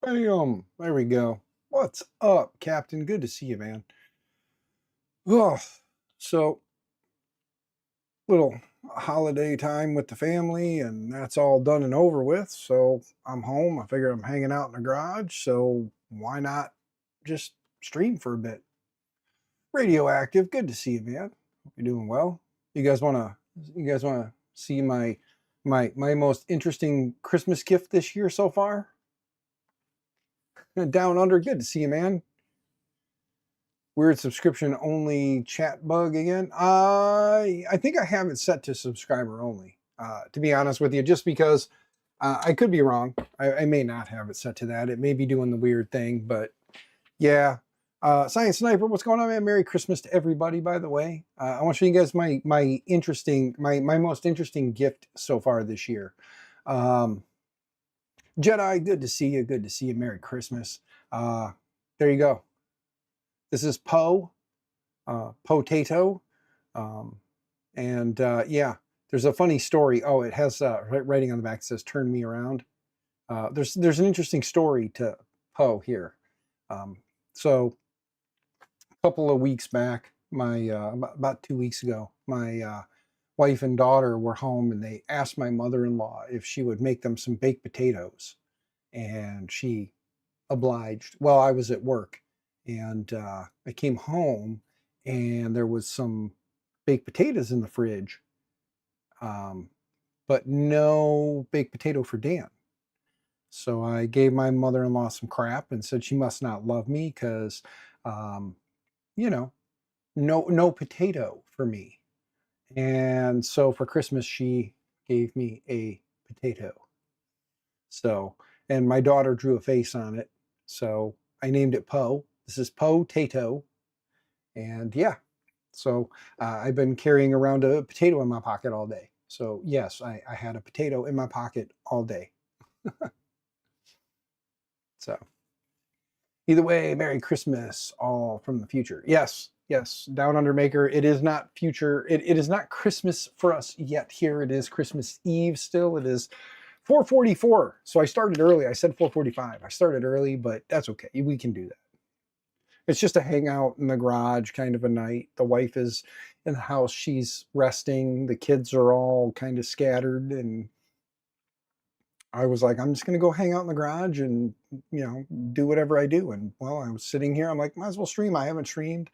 There we go. What's up, Captain? Good to see you, man. Oh, so little holiday time with the family, and that's all done and over with. So I'm home. I figure I'm hanging out in the garage, so why not just stream for a bit? Radioactive, good to see you, man. Hope you're doing well. You guys wanna see my most interesting Christmas gift this year so far? Down under, good to see you, man. Weird subscription only chat bug again. I think I have it set to subscriber only. To be honest with you, just because I could be wrong. I may not have it set to that. It may be doing the weird thing, but yeah. Science Sniper, what's going on, man? Merry Christmas to everybody, by the way. I want to show you guys my most interesting gift so far this year. Jedi, good to see you. Good to see you. Merry Christmas. There you go. This is potato. Yeah, there's a funny story. Oh, it has writing on the back that says "Turn me around." There's an interesting story to Poe here. So a couple of weeks back, about 2 weeks ago, my wife and daughter were home, and they asked my mother-in-law if she would make them some baked potatoes, and she obliged. Well, I was at work, and I came home, and there was some baked potatoes in the fridge, but no baked potato for Dan. So I gave my mother-in-law some crap and said she must not love me because, you know, no potato for me. And so for Christmas, she gave me a potato. So, and my daughter drew a face on it. So I named it Poe. This is Potato. And yeah, so I've been carrying around a potato in my pocket all day. So yes, I had a potato in my pocket all day. So either way, Merry Christmas, all from the future. Yes, yes, Down Under Maker. It is not future. It is not Christmas for us yet here. It is Christmas Eve still. It is 4:44. So I started early. I said 4:45. I started early, but that's okay. We can do that. It's just a hangout in the garage kind of a night. The wife is in the house. She's resting. The kids are all kind of scattered. And I was like, I'm just going to go hang out in the garage and, do whatever I do. And well, I was sitting here. I'm like, might as well stream. I haven't streamed.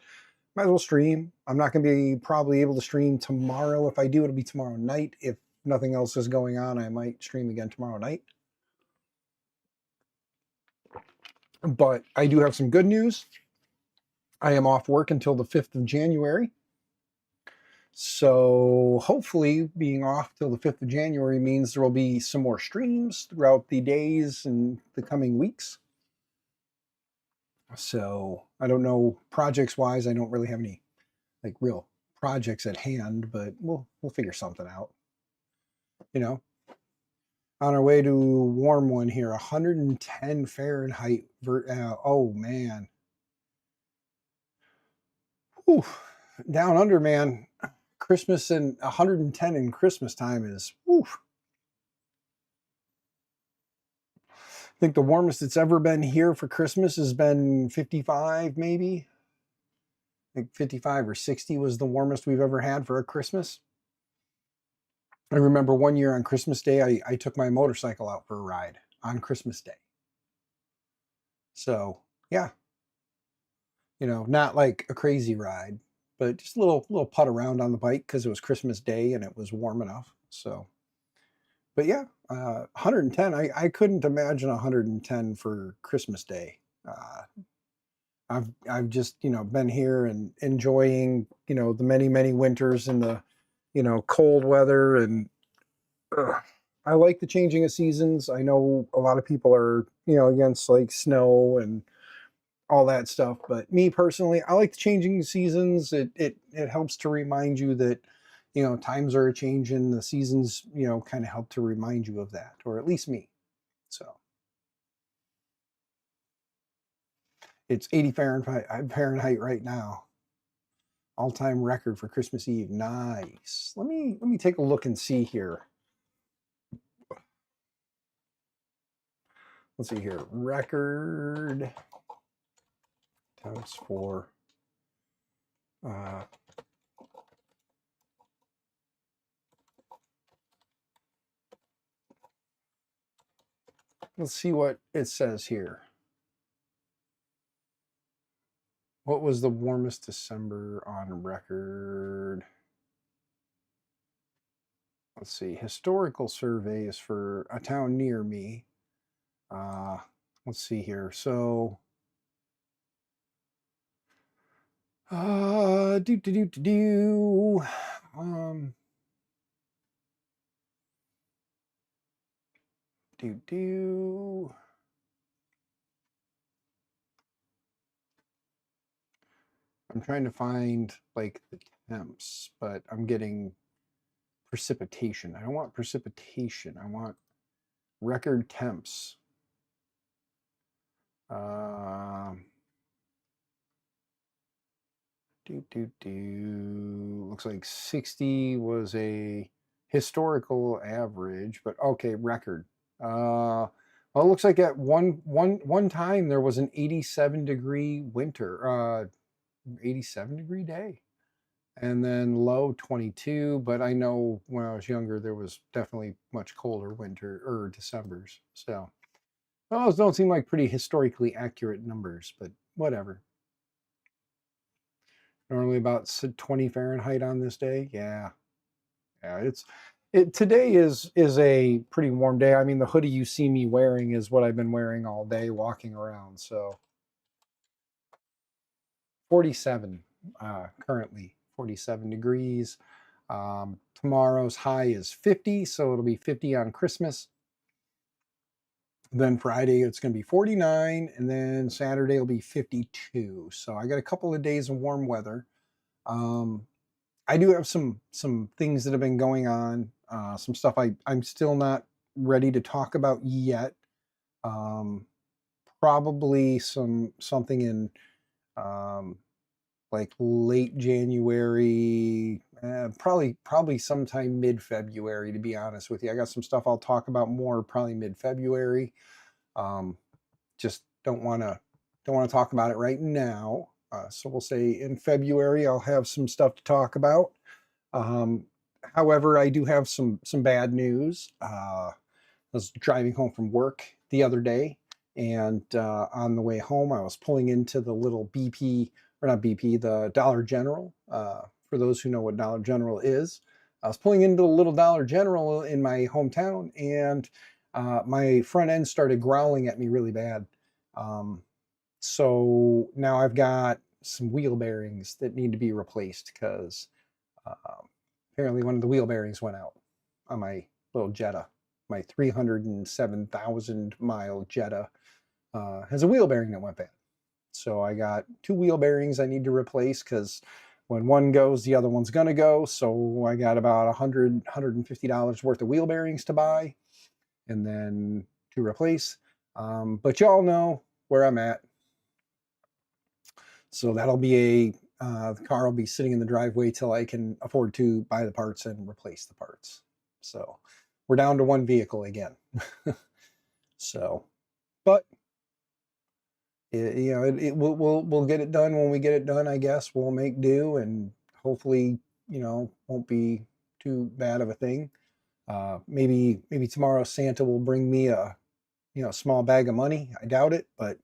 Might as well stream. I'm not going to be probably able to stream tomorrow. If I do, it'll be tomorrow night. If nothing else is going on, I might stream again tomorrow night. But I do have some good news. I am off work until the 5th of January. So hopefully being off till the 5th of January means there will be some more streams throughout the days and the coming weeks. So I don't know, projects wise, I don't really have any like real projects at hand, but we'll figure something out. On our way to warm one here, 110 Fahrenheit. Oh man. Whew. Down under, man. Christmas and 110 in Christmas time is, whew. I think the warmest it's ever been here for Christmas has been 55, maybe. I think 55 or 60 was the warmest we've ever had for a Christmas. I remember one year on Christmas Day, I took my motorcycle out for a ride on Christmas Day. So, yeah. Not like a crazy ride, but just a little putt around on the bike because it was Christmas Day and it was warm enough. So, but yeah, 110. I couldn't imagine 110 for Christmas Day. I've just been here and enjoying the many winters and the cold weather, and I like the changing of seasons. I know a lot of people are against like snow and all that stuff, but me personally, I like the changing seasons. It helps to remind you that times are changing. The seasons kind of help to remind you of that, or at least me. So it's 80 Fahrenheit right now. All-time record for Christmas Eve. Nice. Let me take a look and see here let's see here, record temps for let's see what it says here. What was the warmest December on record? Let's see, historical survey is for a town near me. Let's see here. So, um, I'm trying to find like the temps, but I'm getting precipitation. I don't want precipitation. I want record temps. Looks like 60 was a historical average, but okay, record. Well, it looks like at one time there was an 87-degree winter, 87-degree day, and then low 22. But I know when I was younger there was definitely much colder winter or Decembers. So those don't seem like pretty historically accurate numbers, but whatever. Normally about 20 Fahrenheit on this day. Yeah. Yeah, today is a pretty warm day. I mean, the hoodie you see me wearing is what I've been wearing all day walking around. So 47 currently, 47 degrees. Tomorrow's high is 50, so it'll be 50 on Christmas. Then Friday it's going to be 49, and then Saturday will be 52. So I got a couple of days of warm weather. I do have some things that have been going on, some stuff I'm still not ready to talk about yet. Probably something in like late January, probably sometime mid-February, to be honest with you. I got some stuff I'll talk about more probably mid-February. Just don't want to talk about it right now. So we'll say in February I'll have some stuff to talk about. However, I do have some bad news. I was driving home from work the other day, and on the way home I was pulling into the little BP, or not BP, the Dollar General. For those who know what Dollar General is, I was pulling into the little Dollar General in my hometown, and my front end started growling at me really bad. So now I've got some wheel bearings that need to be replaced because apparently one of the wheel bearings went out on my little Jetta. My 307,000 mile Jetta has a wheel bearing that went bad. So I got 2 wheel bearings I need to replace because when one goes, the other one's going to go. So I got about $150 worth of wheel bearings to buy and then to replace. But y'all know where I'm at. So that'll be the car will be sitting in the driveway till I can afford to buy the parts and replace the parts. So we're down to one vehicle again. So, but we'll get it done when we get it done. I guess we'll make do, and hopefully, won't be too bad of a thing. Maybe tomorrow Santa will bring me a small bag of money. I doubt it, but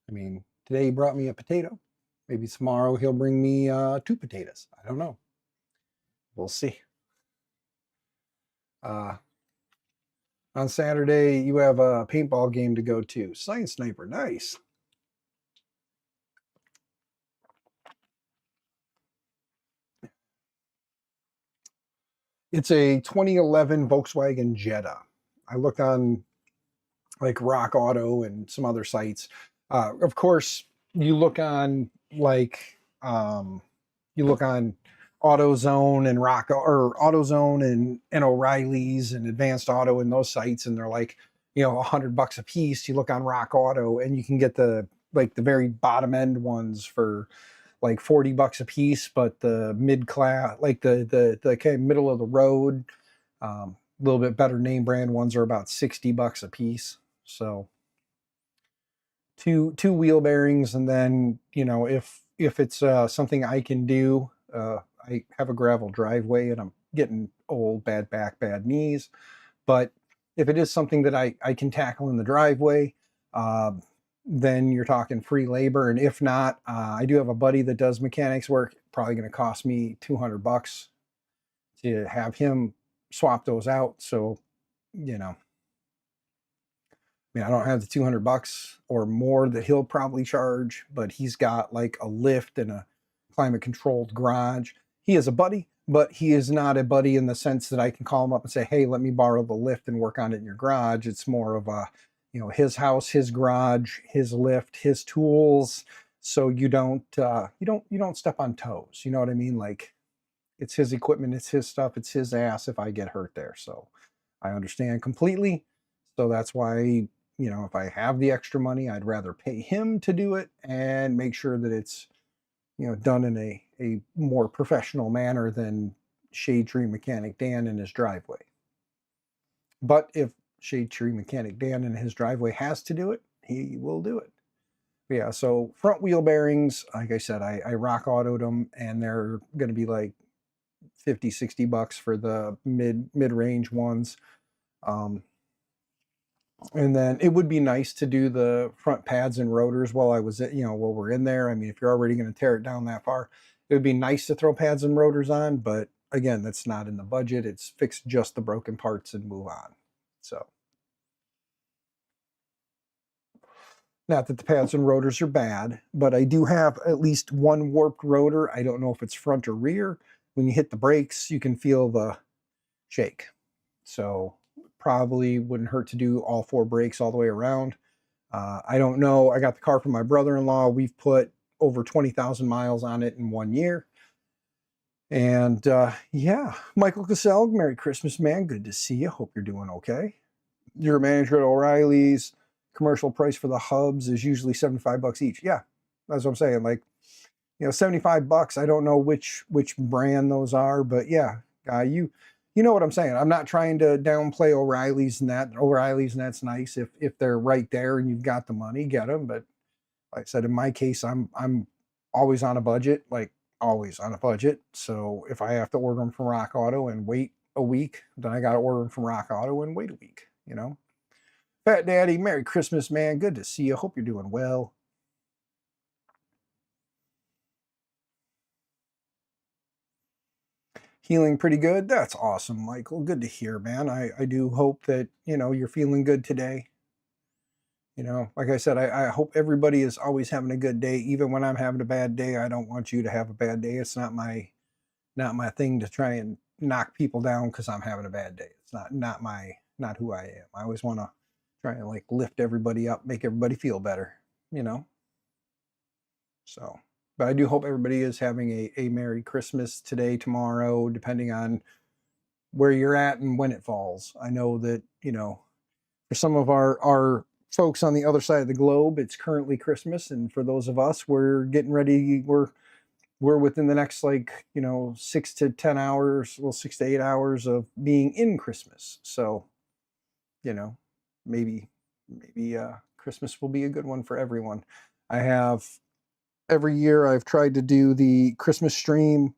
I mean, today he brought me a potato. Maybe tomorrow he'll bring me 2 potatoes. I don't know. We'll see. On Saturday, you have a paintball game to go to. Science Sniper, nice. It's a 2011 Volkswagen Jetta. I looked on like Rock Auto and some other sites. Of course, you look on AutoZone and AutoZone and O'Reilly's and Advanced Auto and those sites, and they're like, $100 a piece. You look on Rock Auto and you can get the very bottom end ones for like $40 a piece, but the mid class, like the kind of middle of the road, a little bit better name brand ones are about $60 a piece. So two wheel bearings, and then, you know, if it's something I can do, I have a gravel driveway and I'm getting old, bad back, bad knees. But if it is something that I can tackle in the driveway, uh, then you're talking free labor. And if not, I do have a buddy that does mechanics work. Probably going to cost me $200 to have him swap those out. So, you know, I mean, I don't have the $200 or more that he'll probably charge, but he's got like a lift and a climate controlled garage. He is a buddy, but he is not a buddy in the sense that I can call him up and say, hey, let me borrow the lift and work on it in your garage. It's more of a, you know, his house, his garage, his lift, his tools. So you don't step on toes. You know what I mean? Like, it's his equipment, it's his stuff, it's his ass if I get hurt there. So I understand completely. So that's why, you know, if I have the extra money, I'd rather pay him to do it and make sure that it's, you know, done in a more professional manner than Shade Tree Mechanic Dan in his driveway. But if Shade Tree Mechanic Dan in his driveway has to do it, he will do it. But yeah, so front wheel bearings, like I said, I rock autoed them, and they're going to be like 50-60 bucks for the mid-range ones. And then it would be nice to do the front pads and rotors while while we're in there. I mean, if you're already going to tear it down that far, it would be nice to throw pads and rotors on, but again, that's not in the budget. It's fix just the broken parts and move on. So, not that the pads and rotors are bad, but I do have at least one warped rotor. I don't know if it's front or rear. When you hit the brakes, you can feel the shake. So probably wouldn't hurt to do all 4 brakes all the way around. I don't know. I got the car from my brother-in-law. We've put over 20,000 miles on it in 1 year. And yeah, Michael Cassell, Merry Christmas, man. Good to see you. Hope you're doing okay. You're a manager at O'Reilly's. Commercial price for the hubs is usually 75 bucks each. Yeah, that's what I'm saying. Like, you know, 75 bucks. I don't know which brand those are, but yeah, you know what I'm saying. I'm not trying to downplay O'Reilly's, and that's nice if they're right there and you've got the money, get them. But like I said, in my case, I'm always on a budget, like always on a budget. So if I have to order them from Rock Auto and wait a week, then I got to order them from Rock Auto and wait a week, you know. Fat Daddy, Merry Christmas, man. Good to see you. Hope you're doing well. Healing pretty good. That's awesome, Michael. Good to hear, man. I do hope that, you know, you're feeling good today. You know, like I said, I hope everybody is always having a good day. Even when I'm having a bad day, I don't want you to have a bad day. It's not my thing to try and knock people down because I'm having a bad day. It's not who I am. I always want to try and like lift everybody up, make everybody feel better, you know? So, but I do hope everybody is having a Merry Christmas today, tomorrow, depending on where you're at and when it falls. I know that, you know, for some of our folks on the other side of the globe, it's currently Christmas. And for those of us, we're getting ready. We're within the next, like, you know, 6 to 10 hours, well, 6 to 8 hours of being in Christmas. So, you know, maybe Christmas will be a good one for everyone. I have every year I've tried to do the Christmas stream,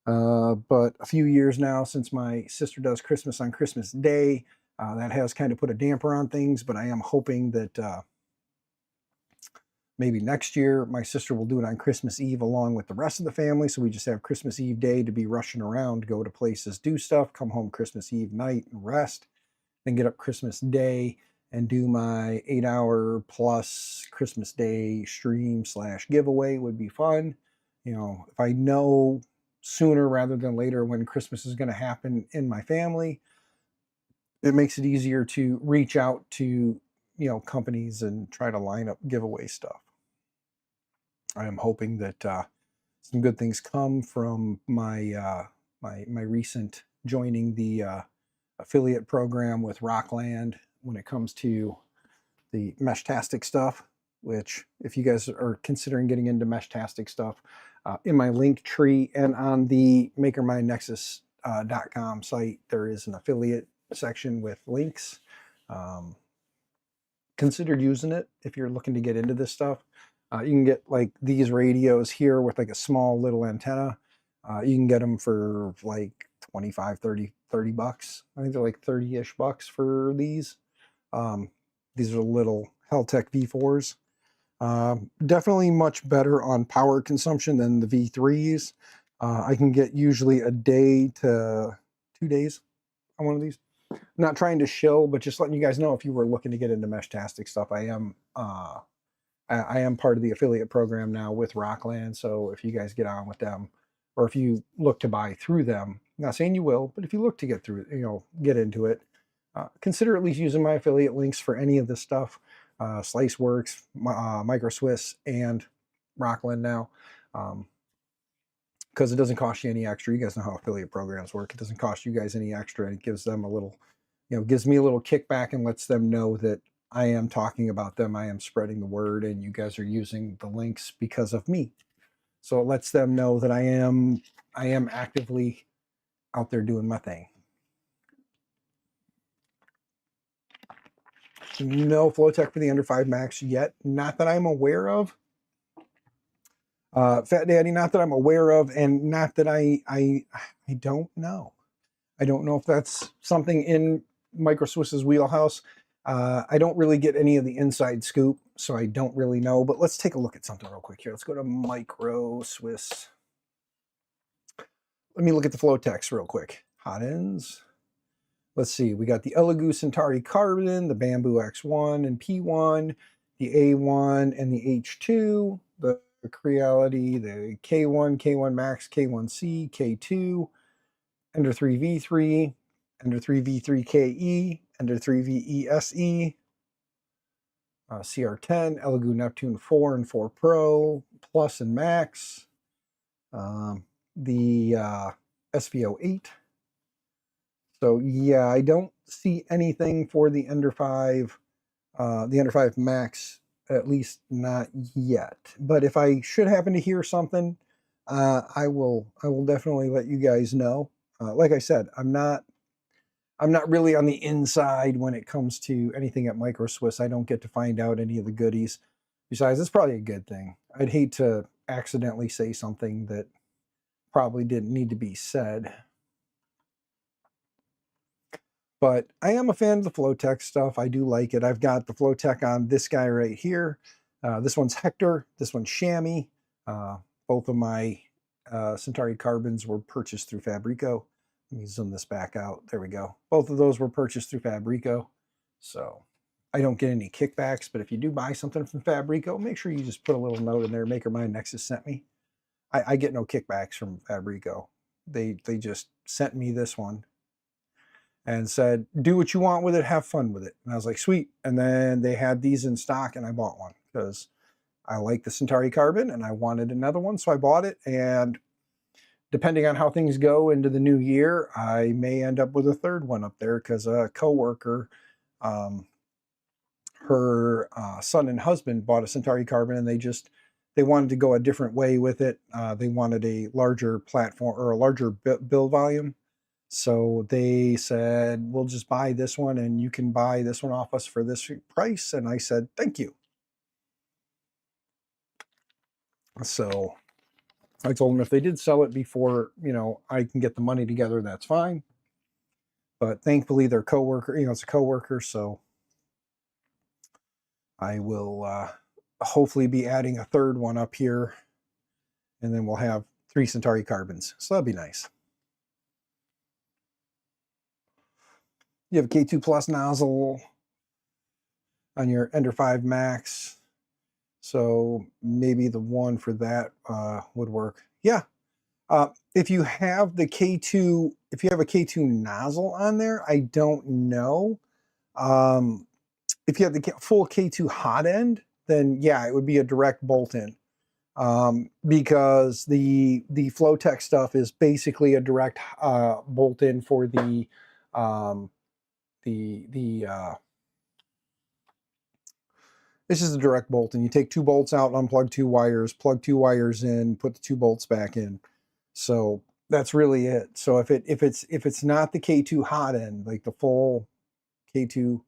but a few years now since my sister does Christmas on Christmas Day, that has kind of put a damper on things. But I am hoping that maybe next year my sister will do it on Christmas Eve along with the rest of the family. So we just have Christmas Eve day to be rushing around, go to places, do stuff, come home Christmas Eve night and rest, then get up Christmas Day and do my 8-hour plus Christmas Day stream / giveaway. Would be fun. You know, if I know sooner rather than later when Christmas is going to happen in my family, it makes it easier to reach out to, you know, companies and try to line up giveaway stuff. I am hoping that some good things come from my my recent joining the affiliate program with Rockland when it comes to the Meshtastic stuff, which if you guys are considering getting into Meshtastic stuff, in my Linktree and on the MakerMyNexus.com site, there is an affiliate section with links. considered using it if you're looking to get into this stuff. You can get like these radios here with like a small little antenna. You can get them for like 25, 30 bucks. I think they're like 30-ish bucks for these. These are little Heltec V4s. Definitely much better on power consumption than the V3s. I can get usually a day to 2 days on one of these. Not trying to shill, but just letting you guys know if you were looking to get into Meshtastic stuff, I am part of the affiliate program now with Rockland. So if you guys get on with them, or if you look to buy through them, I'm not saying you will, but if you look to get through, get into it, consider at least using my affiliate links for any of this stuff. SliceWorks, Micro Swiss, and Rockland now. Because it doesn't cost you any extra. You guys know how affiliate programs work. It doesn't cost you guys any extra, and it gives them a little, gives me a little kickback and lets them know that I am talking about them. I am spreading the word, and you guys are using the links because of me. So it lets them know that I am actively out there doing my thing. No Flowtech for the under 5 Max yet, not that I'm aware of. Fat Daddy, not that I'm aware of, and not that I don't know. I don't know if that's something in Micro Swiss's wheelhouse. I don't really get any of the inside scoop, so I don't really know. But let's take a look at something real quick here. Let's go to Micro Swiss. Let me look at the Flowtechs real quick. Hot ends. Let's see. We got the Elegoo Centauri Carbon, the Bamboo X1 and P1, the A1 and the H2, the Creality, the K1, K1 Max, K1C, K2, Ender 3 V3, Ender 3 V3 KE, Ender 3 VE SE, CR10, Elegoo Neptune 4 and 4 Pro, Plus and Max, the SVO 8. So yeah, I don't see anything for the Ender 5 Max, at least not yet. But if I should happen to hear something, I will definitely let you guys know. Like I said, I'm not really on the inside when it comes to anything at Micro Swiss. I don't get to find out any of the goodies. Besides, it's probably a good thing. I'd hate to accidentally say something that probably didn't need to be said. But I am a fan of the Flowtech stuff. I do like it. I've got the Flowtech on this guy right here. This one's Hector. This one's Chamois. Both of my Centauri Carbons were purchased through Fabrico. Let me zoom this back out. There we go. Both of those were purchased through Fabrico. So I don't get any kickbacks, but if you do buy something from Fabrico, make sure you just put a little note in there, Maker Mind Nexus sent me. I get no kickbacks from Fabrico. They just sent me this one and said, do what you want with it, have fun with it. And I was like, sweet. And then they had these in stock and I bought one because I like the Centauri Carbon and I wanted another one. So I bought it, and depending on how things go into the new year, I may end up with a third one up there because a coworker, her son and husband bought a Centauri Carbon, and they wanted to go a different way with it. They wanted a larger platform or a larger build volume. So they said, we'll just buy this one and you can buy this one off us for this price. And I said, thank you. So I told them if they did sell it before, I can get the money together, that's fine. But thankfully their coworker, it's a coworker. So I will hopefully be adding a third one up here, and then we'll have 3 Centauri Carbons. So that'd be nice. You have a K2 Plus nozzle on your Ender 5 Max. So maybe the one for that would work. Yeah. If you have the K2, if you have a K2 nozzle on there, I don't know. If you have the full K2 hot end, then yeah, it would be a direct bolt-in. Because the Flowtech stuff is basically a direct bolt-in for the this is a direct bolt, and you take 2 bolts out, unplug 2 wires, plug 2 wires in, put the 2 bolts back in. So that's really it. So if it's not the K2 hot end, like the full K2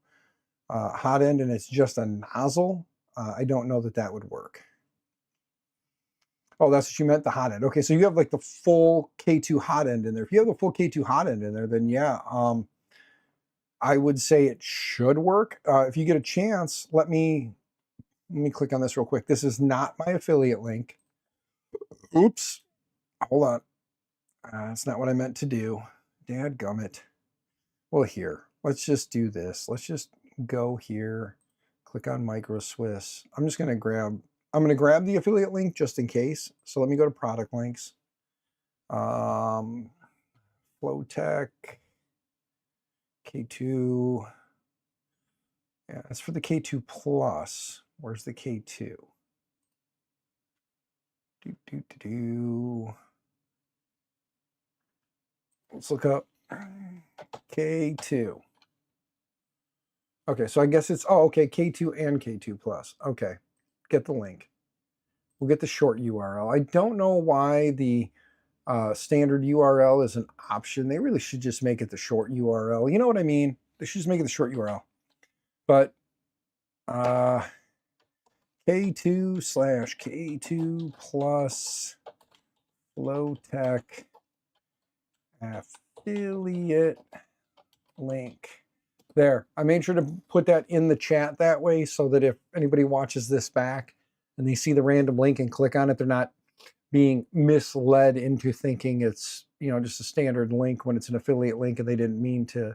hot end and it's just a nozzle, I don't know that that would work. Oh, that's what you meant, the hot end. Okay, so you have like the full K2 hot end in there. If you have the full K2 hot end in there, then yeah, I would say it should work. If you get a chance, let me click on this real quick. This is not my affiliate link. Oops. Hold on. That's not what I meant to do. Dadgummit. Well, here. Let's just do this. Let's just go here. Click on Micro Swiss. I'm going to grab the affiliate link just in case. So let me go to product links. Flowtech. K2. Yeah, that's for the K2 Plus. Where's the K2? Let's look up K2. Okay, so I guess it's, oh, okay, K2 and K2 Plus. Okay, get the link. We'll get the short URL. I don't know why the standard URL is an option. They really should just make it the short URL. You know what I mean? They should just make it the short URL. But K2/K2 Plus Flowtech affiliate link. There, I made sure to put that in the chat that way so that if anybody watches this back and they see the random link and click on it, they're not being misled into thinking it's, you know, just a standard link when it's an affiliate link and they didn't mean to,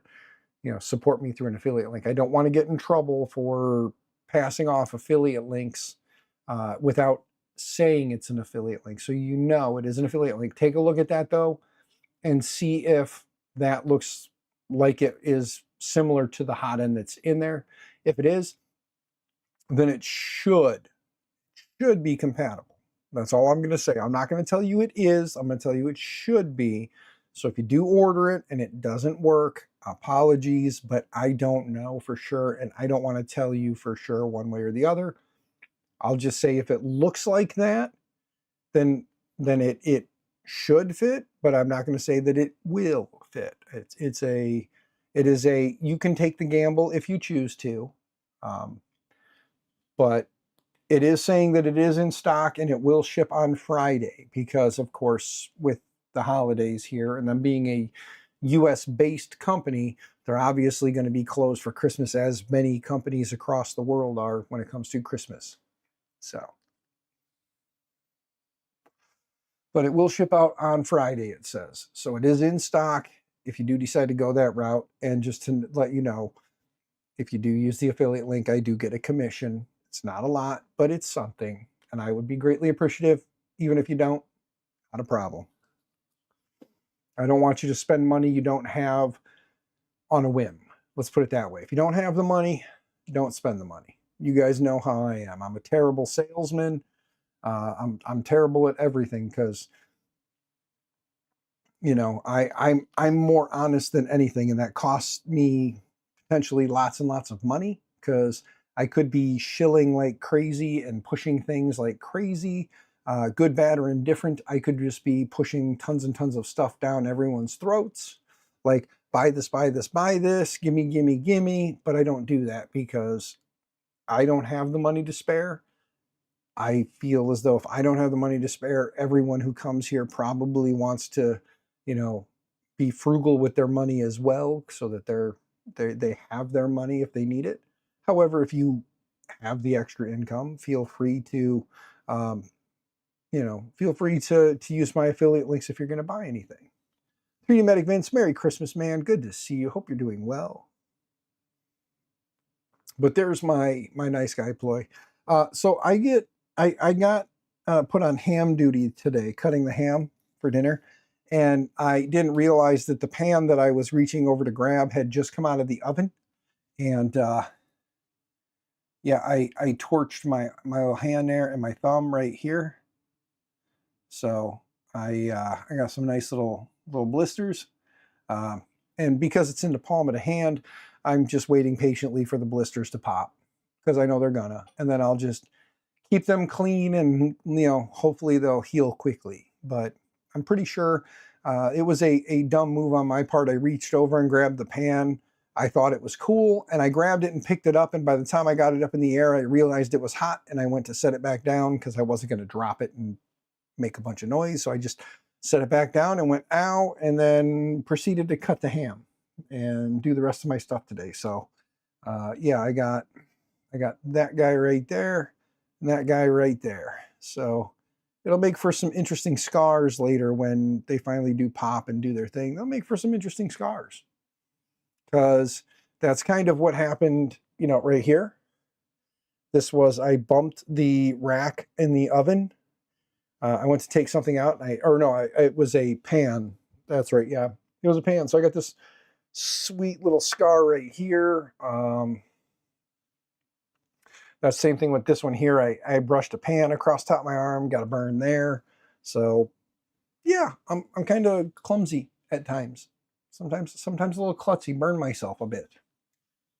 you know, support me through an affiliate link. I don't want to get in trouble for passing off affiliate links without saying it's an affiliate link. So you know it is an affiliate link. Take a look at that though and see if that looks like it is similar to the hot end that's in there. If it is, then it should be compatible. That's all I'm going to say. I'm not going to tell you it is. I'm going to tell you it should be. So if you do order it and it doesn't work, apologies, but I don't know for sure, and I don't want to tell you for sure one way or the other. I'll just say if it looks like that, then it should fit, but I'm not going to say that it will fit. It is a you can take the gamble if you choose to, but it is saying that it is in stock and it will ship on Friday because, of course, with the holidays here and them being a US-based company, they're obviously going to be closed for Christmas, as many companies across the world are when it comes to Christmas. So, but it will ship out on Friday, it says. So it is in stock if you do decide to go that route. And just to let you know, if you do use the affiliate link, I do get a commission. It's not a lot, but it's something. And I would be greatly appreciative, even if you don't, not a problem. I don't want you to spend money you don't have on a whim. Let's put it that way. If you don't have the money, don't spend the money. You guys know how I am. I'm a terrible salesman. I'm terrible at everything because, you know, I'm more honest than anything, and that costs me potentially lots and lots of money because I could be shilling like crazy and pushing things like crazy, good, bad, or indifferent. I could just be pushing tons and tons of stuff down everyone's throats, like buy this, buy this, buy this, gimme, gimme, gimme. But I don't do that because I don't have the money to spare. I feel as though if I don't have the money to spare, everyone who comes here probably wants to, you know, be frugal with their money as well, so that they have their money if they need it. However, if you have the extra income, feel free to, feel free to use my affiliate links if you're going to buy anything. 3D Medic Vince, Merry Christmas, man. Good to see you. Hope you're doing well. But there's my nice guy ploy. So I got put on ham duty today, cutting the ham for dinner. And I didn't realize that the pan that I was reaching over to grab had just come out of the oven. And yeah, I torched my little hand there and my thumb right here. So I got some nice little blisters. And because it's in the palm of the hand, I'm just waiting patiently for the blisters to pop because I know they're gonna. And then I'll just keep them clean and, you know, hopefully they'll heal quickly. But I'm pretty sure it was a dumb move on my part. I reached over and grabbed the pan I thought it was cool, and I grabbed it and picked it up, and by the time I got it up in the air, I realized it was hot, and I went to set it back down because I wasn't going to drop it and make a bunch of noise. So I just set it back down and went, ow, and then proceeded to cut the ham and do the rest of my stuff today. So yeah, I got that guy right there and that guy right there. So it'll make for some interesting scars later when they finally do pop and do their thing. They'll make for some interesting scars, because that's kind of what happened, you know, right here. This was, I bumped the rack in the oven. I went to take something out, and it was a pan. That's right, yeah. It was a pan. So I got this sweet little scar right here. That same thing with this one here. I brushed a pan across top of my arm, got a burn there. So yeah, I'm kind of clumsy at times. Sometimes a little klutzy, burn myself a bit.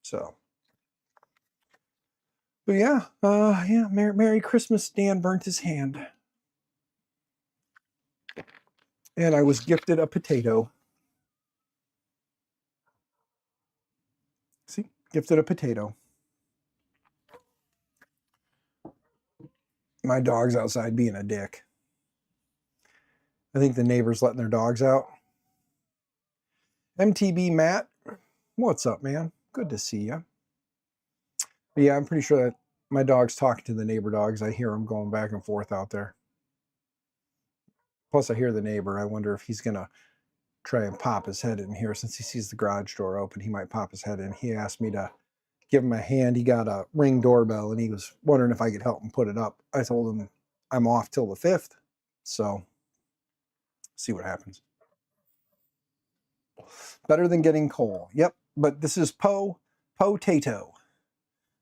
So, but yeah, yeah, Merry Christmas. Dan burnt his hand. And I was gifted a potato. See, gifted a potato. My dog's outside being a dick. I think the neighbor's letting their dogs out. MTB Matt, what's up, man? Good to see you. But yeah, I'm pretty sure that my dog's talking to the neighbor dogs. I hear them going back and forth out there. Plus, I hear the neighbor. I wonder if he's going to try and pop his head in here. Since he sees the garage door open, he might pop his head in. He asked me to give him a hand. He got a Ring doorbell, and he was wondering if I could help him put it up. I told him I'm off till the 5th. So, see what happens. Better than getting coal. Yep, but this is potato.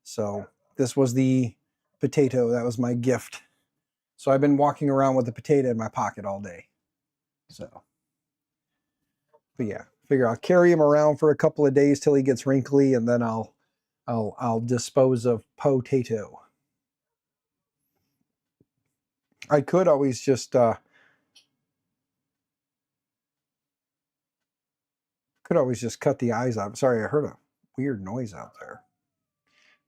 So this was the potato. That was my gift. So I've been walking around with the potato in my pocket all day. So, but yeah, figure I'll carry him around for a couple of days till he gets wrinkly, and then I'll dispose of potato. I could always just cut the eyes out. Sorry, I heard a weird noise out there.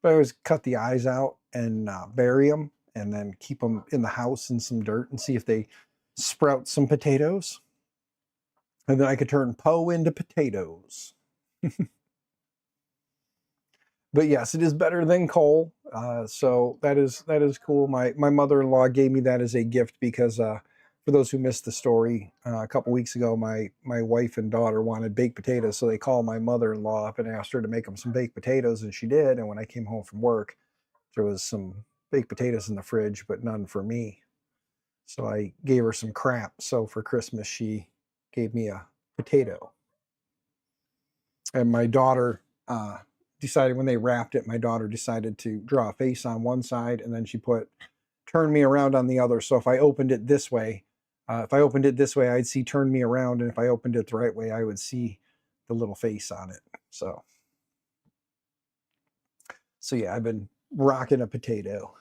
But I always cut the eyes out and bury them, and then keep them in the house in some dirt and see if they sprout some potatoes. And then I could turn Poe into potatoes. But yes, it is better than coal. So that is cool. My mother-in-law gave me that as a gift because for those who missed the story, a couple weeks ago, my wife and daughter wanted baked potatoes. So they called my mother-in-law up and asked her to make them some baked potatoes, and she did. And when I came home from work, there was some baked potatoes in the fridge, but none for me. So I gave her some crap. So for Christmas, she gave me a potato. And my daughter decided, when they wrapped it, my daughter decided to draw a face on one side, and then she put turn me around on the other. So if I opened it this way, I'd see turn me around. And if I opened it the right way, I would see the little face on it. So yeah, I've been rocking a potato.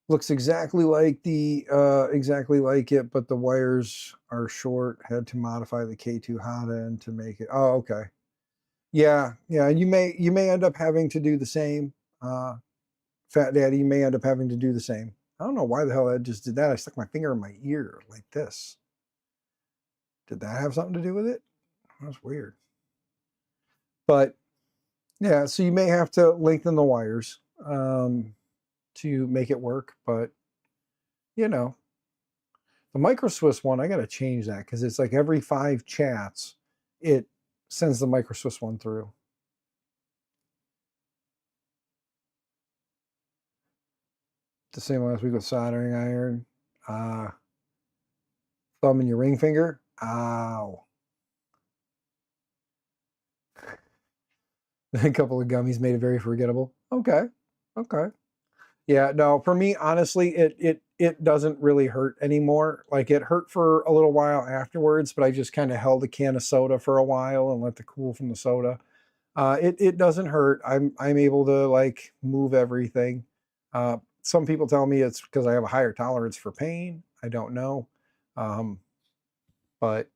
Looks exactly like it, but the wires are short. Had to modify the K2 hot end to make it. Oh, okay. Yeah, and you may end up having to do the same. Fat Daddy, you may end up having to do the same. I don't know why the hell I just did that. I stuck my finger in my ear like this. Did that have something to do with it? That's weird. But yeah, so you may have to lengthen the wires to make it work. But you know, the Micro Swiss one, I got to change that because it's like every 5 chats, it sends the Micro Swiss one through. The same last week with soldering iron. Thumb in your ring finger. Ow. A couple of gummies made it very forgettable. Okay. Yeah, no, for me, honestly, it doesn't really hurt anymore. Like, it hurt for a little while afterwards, but I just kind of held a can of soda for a while and let the cool from the soda. It doesn't hurt. I'm able to like move everything. Some people tell me it's because I have a higher tolerance for pain. I don't know. But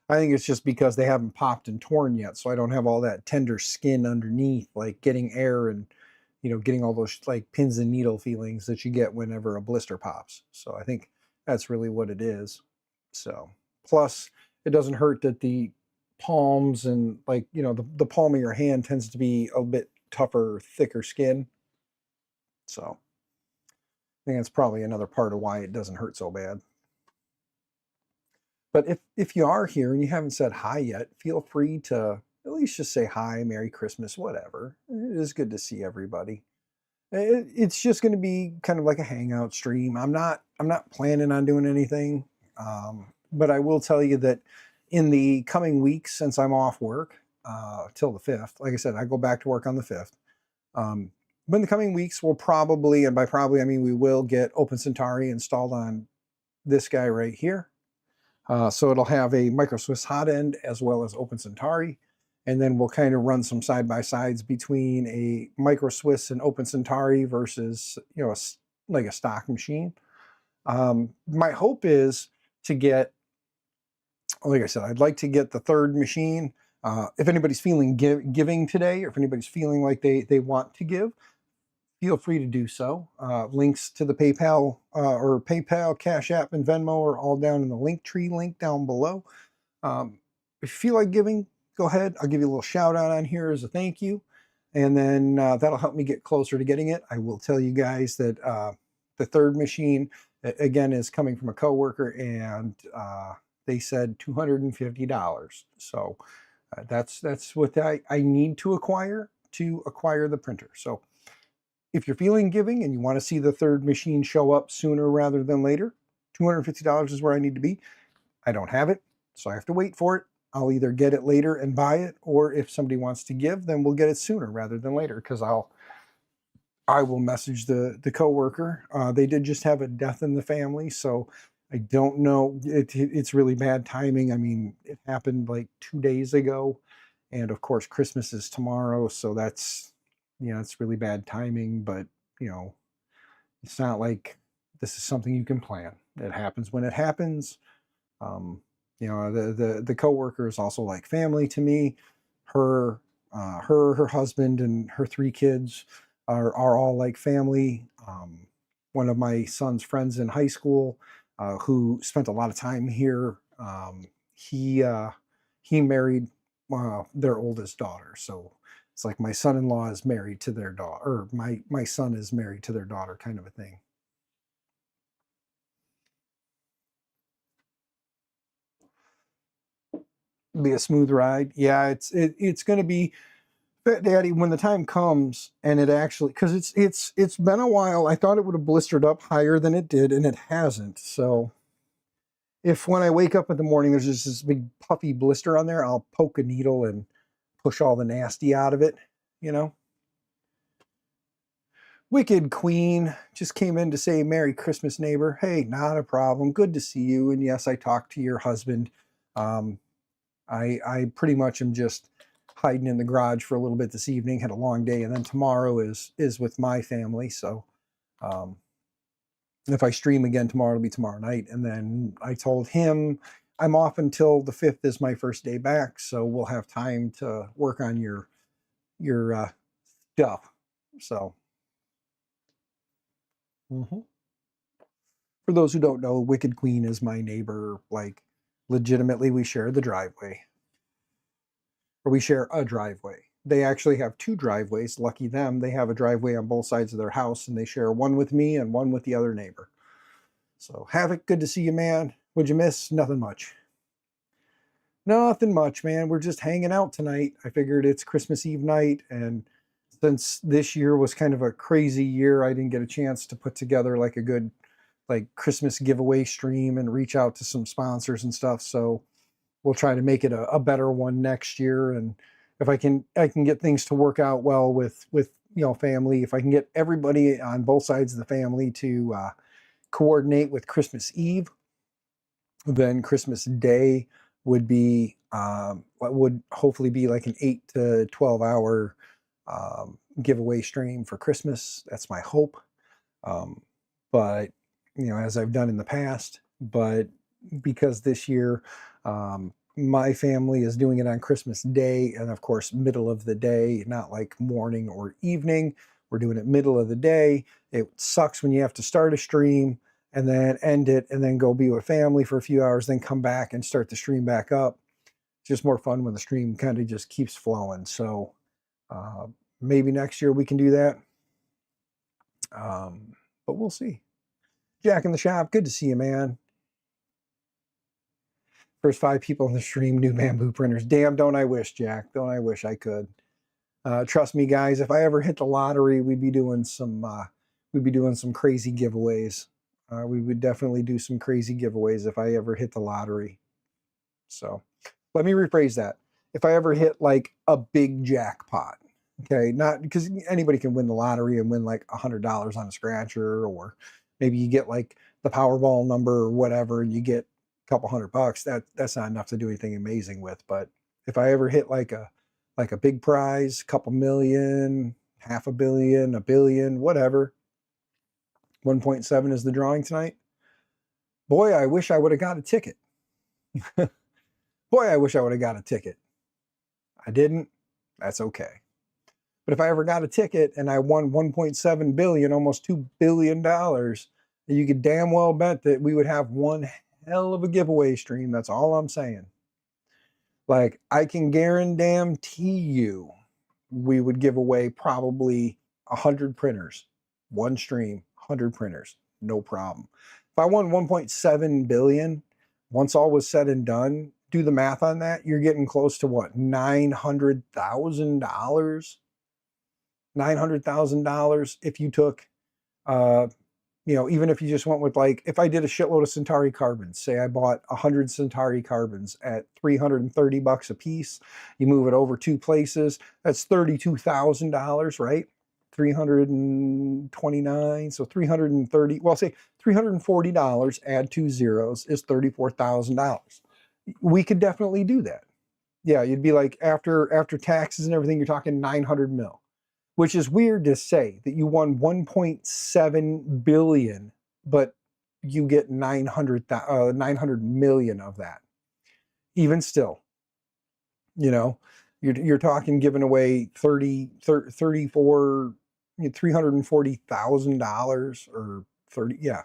I think it's just because they haven't popped and torn yet, so I don't have all that tender skin underneath, like getting air and, getting all those like pins and needle feelings that you get whenever a blister pops. So I think that's really what it is. So plus it doesn't hurt that the palms and like, the palm of your hand tends to be a bit tougher, thicker skin. So I think that's probably another part of why it doesn't hurt so bad. But if you are here and you haven't said hi yet, feel free to at least just say hi, Merry Christmas, whatever. It is good to see everybody. It's just going to be kind of like a hangout stream. I'm not planning on doing anything, but I will tell you that in the coming weeks, since I'm off work till the 5th, like I said, I go back to work on the 5th. But in the coming weeks, we'll probably, and by probably I mean we will, get Open Centauri installed on this guy right here. So it'll have a Micro Swiss hot end as well as Open Centauri. And then we'll kind of run some side-by-sides between a Micro Swiss and Open Centauri versus, like a stock machine. My hope is to get, like I said, I'd like to get the third machine. If anybody's feeling giving today, or if anybody's feeling like they want to give, feel free to do so. Links to the PayPal or PayPal, Cash App, and Venmo are all down in the Linktree link down below. If you feel like giving, go ahead. I'll give you a little shout out on here as a thank you. And then that'll help me get closer to getting it. I will tell you guys that the third machine, again, is coming from a coworker, and they said $250. So that's what I need to acquire the printer. So if you're feeling giving and you want to see the third machine show up sooner rather than later, $250 is where I need to be. I don't have it, so I have to wait for it. I'll either get it later and buy it, or if somebody wants to give, then we'll get it sooner rather than later, because I will message the coworker. They did just have a death in the family, so I don't know. It's really bad timing. I mean, it happened like 2 days ago, and of course Christmas is tomorrow, so that's, it's really bad timing. But it's not like this is something you can plan. It happens when it happens. The coworker is also like family to me. Her husband and her 3 kids are all like family. One of my son's friends in high school, who spent a lot of time here, he married their oldest daughter. So it's like my son-in-law is married to their daughter, or my son is married to their daughter, kind of a thing. Be a smooth ride. Yeah, it's going to be, Daddy, when the time comes, and it actually, because it's been a while. I thought it would have blistered up higher than it did, and it hasn't. So if when I wake up in the morning there's just this big puffy blister on there, I'll poke a needle and push all the nasty out of it. Wicked Queen just came in to say Merry Christmas, neighbor. Hey, not a problem. Good to see you. And yes, I talked to your husband. I pretty much am just hiding in the garage for a little bit this evening. Had a long day, and then tomorrow is with my family. So if I stream again tomorrow, it'll be tomorrow night. And then I told him I'm off until the 5th is my first day back, so we'll have time to work on your stuff. So for those who don't know, Wicked Queen is my neighbor. Like, legitimately, we share the driveway. Or we share a driveway. They actually have 2 driveways. Lucky them. They have a driveway on both sides of their house, and they share one with me and one with the other neighbor. So, Havoc, good to see you, man. What'd you miss? Nothing much. Nothing much, man. We're just hanging out tonight. I figured it's Christmas Eve night, and since this year was kind of a crazy year, I didn't get a chance to put together like a good Christmas giveaway stream and reach out to some sponsors and stuff. So we'll try to make it a better one next year. And if I can get things to work out well with family, if I can get everybody on both sides of the family to coordinate with Christmas Eve, then Christmas Day would be would hopefully be like an 8 to 12 hour giveaway stream for Christmas. That's my hope. But as I've done in the past, but because this year my family is doing it on Christmas Day, and of course, middle of the day, not like morning or evening. We're doing it middle of the day. It sucks when you have to start a stream and then end it and then go be with family for a few hours, then come back and start the stream back up. It's just more fun when the stream kind of just keeps flowing. So maybe next year we can do that. But we'll see. Jack in the shop, good to see you, man. First 5 people in the stream, new bamboo printers. Damn, don't I wish, Jack. Don't I wish I could. Trust me, guys, if I ever hit the lottery, we'd be doing some crazy giveaways. We would definitely do some crazy giveaways if I ever hit the lottery. So let me rephrase that. If I ever hit like a big jackpot, okay, not because anybody can win the lottery and win like $100 on a scratcher, or maybe you get like the Powerball number or whatever, and you get a couple $100. That's not enough to do anything amazing with. But if I ever hit like a big prize, couple million, $500 million, $1 billion, whatever. 1.7 is the drawing tonight. Boy, I wish I would have got a ticket. Boy, I wish I would have got a ticket. I didn't. That's okay. But if I ever got a ticket and I won 1.7 billion, almost $2 billion, you could damn well bet that we would have one hell of a giveaway stream. That's all I'm saying. Like, I can guarantee you we would give away probably 100 printers. One stream, 100 printers. No problem. If I won 1.7 billion, once all was said and done, do the math on that, you're getting close to what? $900,000? $900,000 if you took, even if you just went with, like, if I did a shitload of Centauri carbons, say I bought 100 Centauri carbons at $330 a piece, you move it over 2 places, that's $32,000, right? 329, so 330, well, say $340, add 2 zeros is $34,000. We could definitely do that. Yeah, you'd be like, after taxes and everything, you're talking 900 mil. Which is weird to say that you won 1.7 billion, but you get 900 million of that. Even still, you're talking giving away $340,000 or 30. Yeah.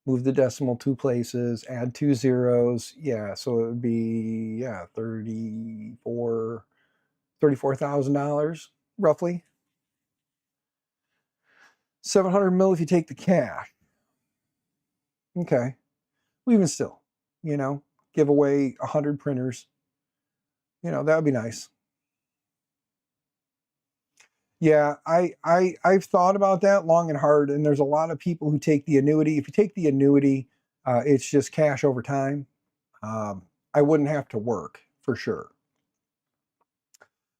Move the decimal 2 places, add 2 zeros. Yeah. So it would be, $34,000 roughly. 700 mil if you take the cash. Okay. Well, even still, give away 100 printers. That would be nice. Yeah, I've thought about that long and hard, and there's a lot of people who take the annuity. If you take the annuity, it's just cash over time. I wouldn't have to work for sure.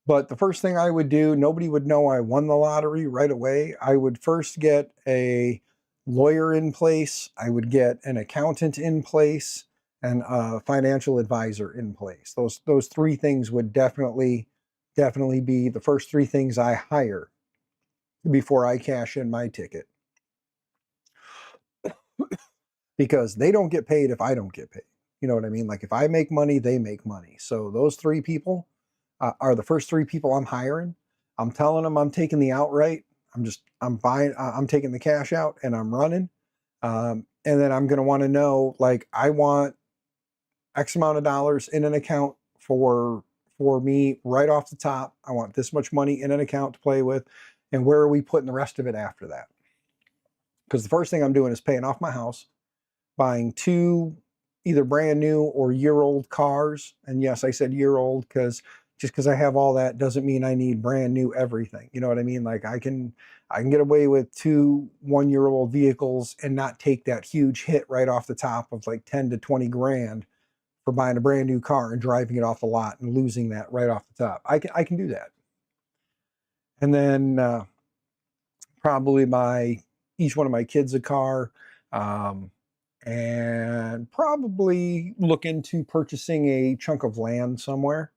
But the first thing I would do, nobody would know I won the lottery right away. I would first get a lawyer in place. I would get an accountant in place and a financial advisor in place. Those 3 things would definitely be the first 3 things I hire before I cash in my ticket. Because they don't get paid if I don't get paid. You know what I mean? Like, if I make money, they make money. So those 3 people are the first 3 people I'm hiring. I'm telling them I'm taking the outright. I'm taking the cash out and I'm running. And then I'm going to want to know, like, I want X amount of dollars in an account for me right off the top. I want this much money in an account to play with. And where are we putting the rest of it after that? Because the first thing I'm doing is paying off my house, buying 2 either brand new or year-old cars. And yes, I said year-old because just because I have all that doesn't mean I need brand new everything. You know what I mean? Like, I can get away with 2 one-year-old vehicles and not take that huge hit right off the top of like 10 to 20 grand for buying a brand new car and driving it off the lot and losing that right off the top. I can do that. And then probably buy each one of my kids a car, and probably look into purchasing a chunk of land somewhere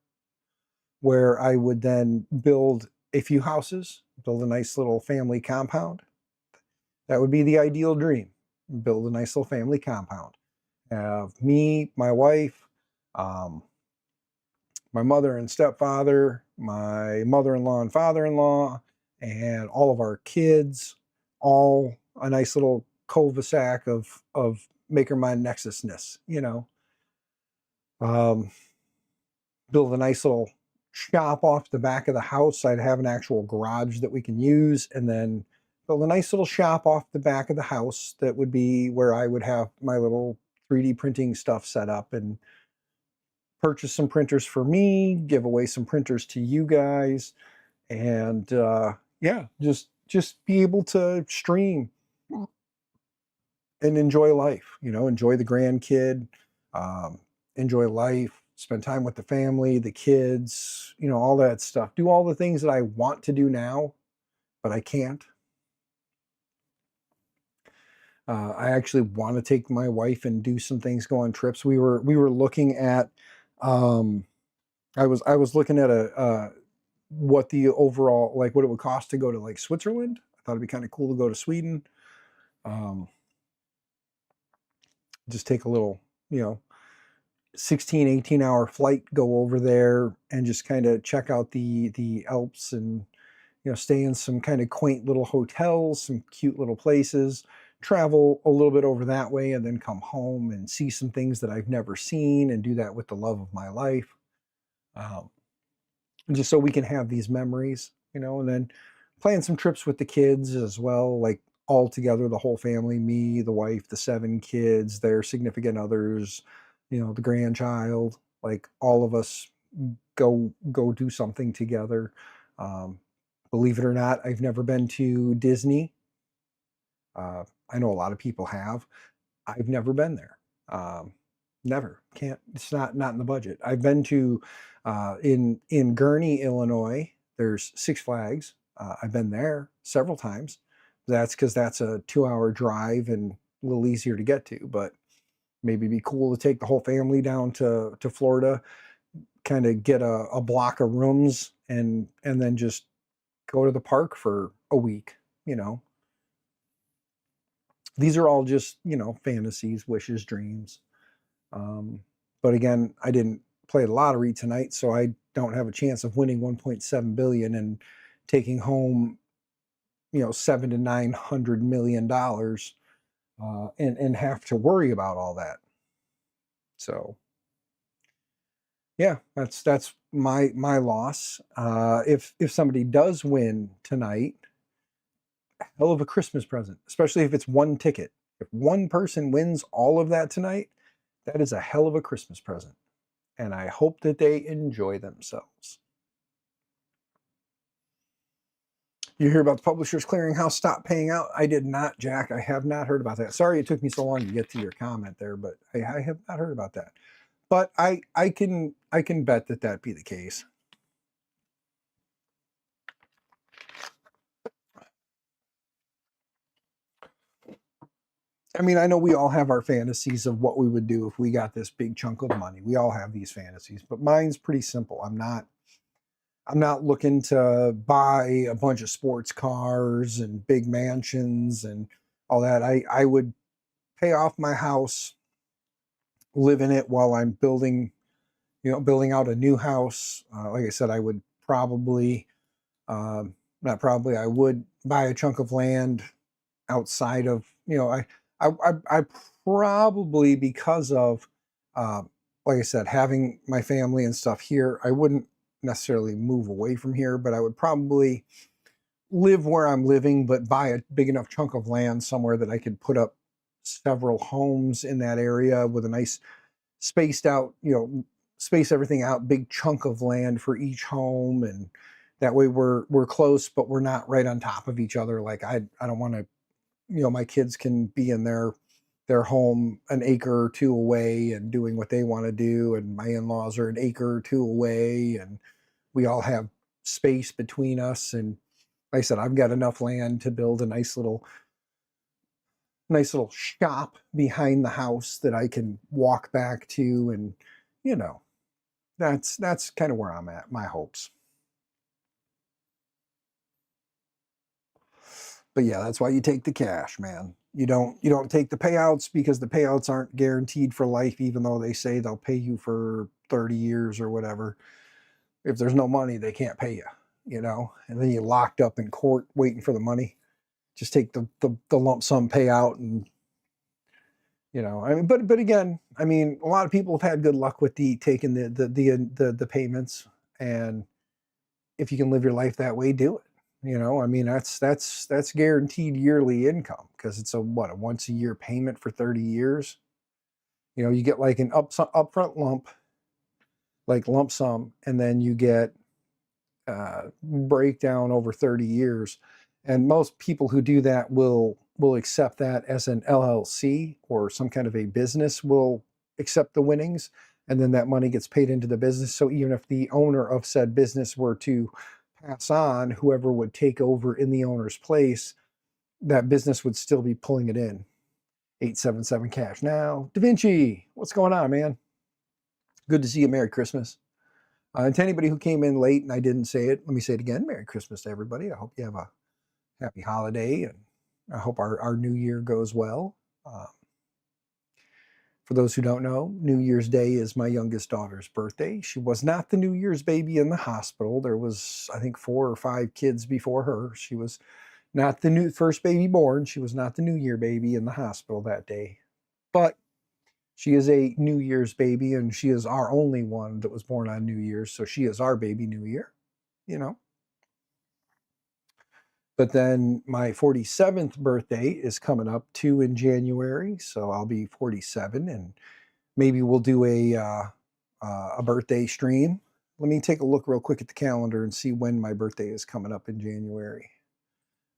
where I would then build a few houses, build a nice little family compound. That would be the ideal dream. Build a nice little family compound. Have me, my wife, Um, my mother and stepfather, my mother-in-law and father-in-law, and all of our kids, all a nice little cul-de-sac of Makermind Nexusness, you know. Um, Build a nice little shop off the back of the house. I'd have an actual garage that we can use, and then build a nice little shop off the back of the house that would be where I would have my little 3D printing stuff set up, and purchase some printers for me, give away some printers to you guys, and yeah, just be able to stream and enjoy life, you know, enjoy the grandkid, um, enjoy life, spend time with the family, the kids, you know, all that stuff. Do all the things that I want to do now, but I can't. I actually want to take my wife and do some things, go on trips. We were looking at, um, I was looking at a what the overall, like what it would cost to go to like Switzerland. I thought it'd be kind of cool to go to Sweden. Um, just take a little, you know, 16, 18-hour flight, go over there and just kind of check out the Alps, and you know, stay in some kind of quaint little hotels, some cute little places, travel a little bit over that way, and then come home and see some things that I've never seen, and do that with the love of my life. Um, just so we can have these memories, you know, and then plan some trips with the kids as well, like all together, the whole family, me, the wife, the 7 kids, their significant others, you know, the grandchild, like all of us go do something together. Um, Believe it or not, I've never been to Disney. I know a lot of people have. I've never been there. Um, Never. Can't. It's not in the budget. I've been to in Gurnee, Illinois. There's Six Flags. I've been there several times. That's because that's a 2-hour drive and a little easier to get to. But maybe it'd be cool to take the whole family down to Florida, kind of get a block of rooms, and then just go to the park for a week. You know, these are all just, you know, fantasies, wishes, dreams. Um, but again, I didn't play the lottery tonight, so I don't have a chance of winning 1.7 billion and taking home, you know, 7 to 900 million dollars, and have to worry about all that. So yeah, that's my loss. If somebody does win tonight, hell of a Christmas present, especially if it's one ticket. If one person wins all of that tonight, that is a hell of a Christmas present. And I hope that they enjoy themselves. You hear about the Publishers Clearinghouse stop paying out? I did not, Jack. I have not heard about that. Sorry it took me so long to get to your comment there, but I have not heard about that. But I can bet that that be the case. I mean, I know we all have our fantasies of what we would do if we got this big chunk of money. We all have these fantasies, but mine's pretty simple. I'm not looking to buy a bunch of sports cars and big mansions and all that. I would pay off my house, live in it while I'm building, you know, building out a new house. Like I said, I would probably, not probably, I would buy a chunk of land outside of, you know, I probably, because of, uh, like I said, having my family and stuff here, I wouldn't necessarily move away from here, but I would probably live where I'm living, but buy a big enough chunk of land somewhere that I could put up several homes in that area with a nice spaced out, you know, space everything out, big chunk of land for each home, and that way we're close, but we're not right on top of each other. Like I don't want to, you know, my kids can be in their home an acre or two away and doing what they want to do, and my in-laws are an acre or two away, and we all have space between us. And like I said, I've got enough land to build a nice little shop behind the house that I can walk back to, and you know, that's kind of where I'm at, my hopes. But yeah, that's why you take the cash, man. You don't take the payouts because the payouts aren't guaranteed for life, even though they say they'll pay you for 30 years or whatever. If there's no money, they can't pay you, you know, and then you're locked up in court waiting for the money. Just take the lump sum payout, and you know, I mean, but again, I mean, a lot of people have had good luck with taking the payments, and if you can live your life that way, do it. You know, I mean, that's guaranteed yearly income because it's a once a year payment for 30 years. You know, you get like an upfront lump sum, and then you get breakdown over 30 years. And most people who do that will accept that as an LLC, or some kind of a business will accept the winnings, and then that money gets paid into the business. So even if the owner of said business were to pass on, whoever would take over in the owner's place, that business would still be pulling it in. 877 cash now. Da Vinci, what's going on, man? Good to see you. Merry Christmas. And to anybody who came in late and I didn't say it, let me say it again. Merry Christmas to everybody. I hope you have a happy holiday, and I hope our new year goes well. For those who don't know, New Year's Day is my youngest daughter's birthday. She was not the New Year's baby in the hospital. There was, I think, 4 or 5 kids before her. She was not the first baby born. She was not the New Year baby in the hospital that day. But she is a New Year's baby, and she is our only one that was born on New Year's. So she is our baby New Year, you know. But then my 47th birthday is coming up too in January. So I'll be 47, and maybe we'll do a birthday stream. Let me take a look real quick at the calendar and see when my birthday is coming up in January.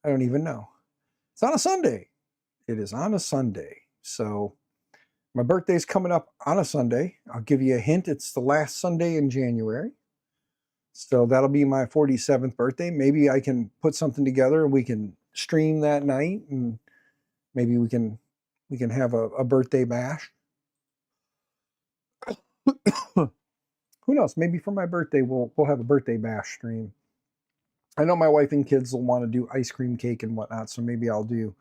I don't even know. It's on a Sunday. It is on a Sunday. So my birthday's coming up on a Sunday. I'll give you a hint. It's the last Sunday in January. So that'll be my 47th birthday. Maybe I can put something together and we can stream that night, and maybe we can have a birthday bash. Who knows? Maybe for my birthday we'll have a birthday bash stream. I know my wife and kids will want to do ice cream cake and whatnot, so maybe I'll do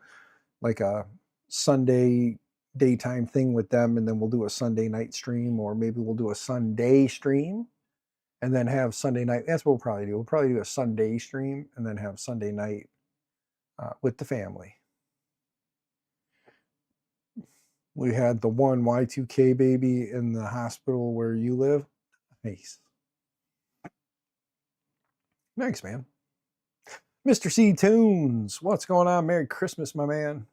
like a Sunday daytime thing with them, and then we'll do a Sunday night stream, or maybe we'll do a Sunday stream and then have Sunday night. That's what we'll probably do. We'll probably do a Sunday stream and then have Sunday night with the family. We had the one Y2K baby in the hospital where you live. Nice. Thanks, man. Mr. C Tunes, what's going on? Merry Christmas, my man.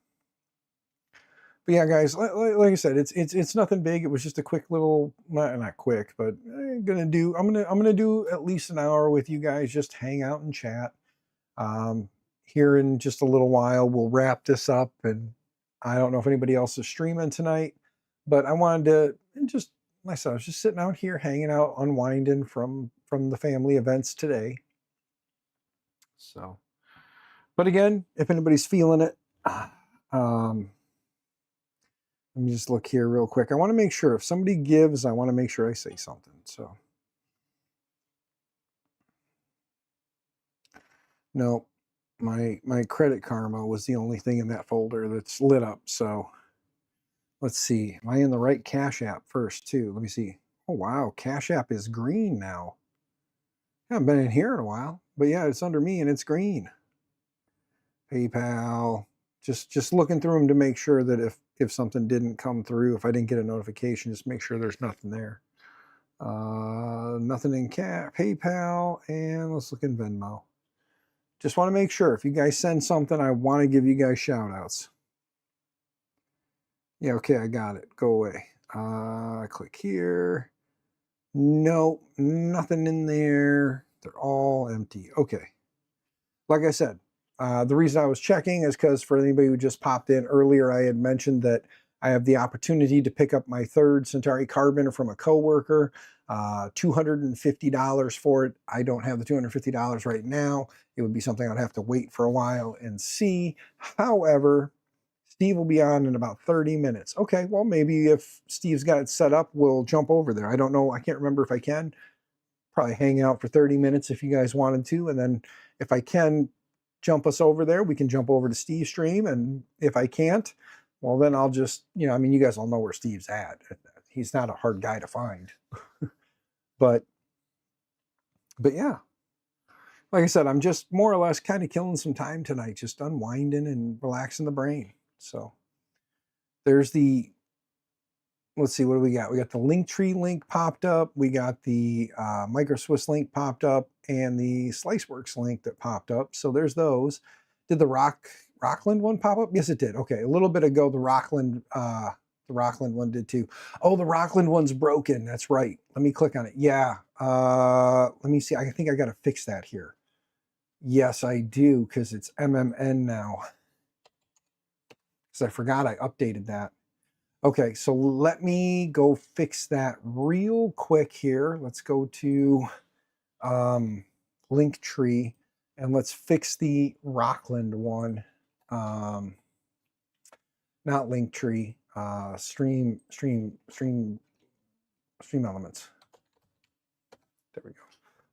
But yeah, guys, like I said, it's nothing big. It was just a quick little, not quick, but I'm gonna do at least an hour with you guys, just hang out and chat. Here in just a little while, we'll wrap this up, and I don't know if anybody else is streaming tonight, but I wanted to just myself, I was just sitting out here, hanging out, unwinding from the family events today. So, but again, if anybody's feeling it, let me just look here real quick. I want to make sure if somebody gives, I want to make sure I say something. So, no, my Credit Karma was the only thing in that folder that's lit up. So let's see. Am I in the right Cash App first too? Let me see. Oh wow, Cash App is green now. I haven't been in here in a while, but yeah, it's under me and it's green. PayPal. Just looking through them to make sure that if something didn't come through, if I didn't get a notification, just make sure there's nothing there. Nothing in PayPal, and let's look in Venmo. Just want to make sure if you guys send something, I want to give you guys shout outs. Yeah, okay, I got it. Go away. Click here. Nope, nothing in there. They're all empty. Okay. Like I said, the reason I was checking is because for anybody who just popped in earlier, I had mentioned that I have the opportunity to pick up my third Centauri Carbon from a coworker, $250 for it. I don't have the $250 right now. It would be something I'd have to wait for a while and see. However, Steve will be on in about 30 minutes. Okay, well, maybe if Steve's got it set up, we'll jump over there. I don't know. I can't remember if I can. Probably hang out for 30 minutes if you guys wanted to. And then if I can, jump us over there, we can jump over to Steve's stream. And if I can't, well, then I'll just, I mean, you guys all know where Steve's at. He's not a hard guy to find. but yeah, like I said, I'm just more or less kind of killing some time tonight, just unwinding and relaxing the brain. So there's the, let's see, what do we got? We got the Linktree link popped up. We got the MicroSwiss link popped up and the SliceWorks link that popped up. So there's those. Did the Rockland one pop up? Yes, it did. Okay, a little bit ago, the Rockland one did too. Oh, the Rockland one's broken. That's right. Let me click on it. Yeah. Let me see. I think I got to fix that here. Yes, I do, because it's MMN now. Because I forgot I updated that. Okay, so let me go fix that real quick here. Let's go to Linktree and let's fix the Rockland one. Not Linktree, stream elements. There we go.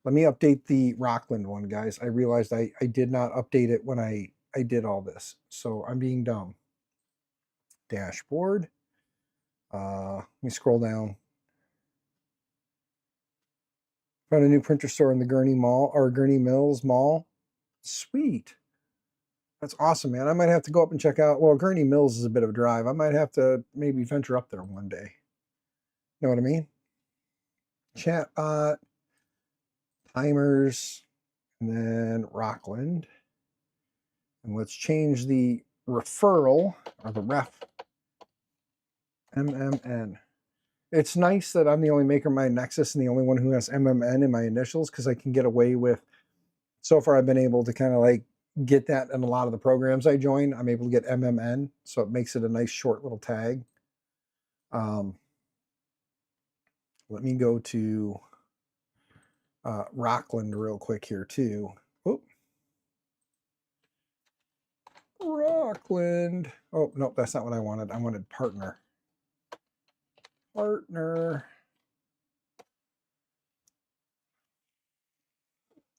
Let me update the Rockland one, guys. I realized I did not update it when I did all this. So I'm being dumb. Dashboard. Let me scroll down. Found a new printer store in the Gurney Mall, or Gurney Mills Mall. Sweet. That's awesome, man. I might have to go up and check out. Well, Gurney Mills is a bit of a drive. I might have to maybe venture up there one day. Know what I mean? Chatbot, timers, and then Rockland. And let's change the referral, or the ref, MMN. It's nice that I'm the only maker of my Nexus and the only one who has MMN in my initials, because I can get away with, so far I've been able to kind of like get that in a lot of the programs I join. I'm able to get MMN, so it makes it a nice short little tag. Let me go to Rockland real quick here too. Oop. Rockland. Oh, no, that's not what I wanted. I wanted partner. Partner.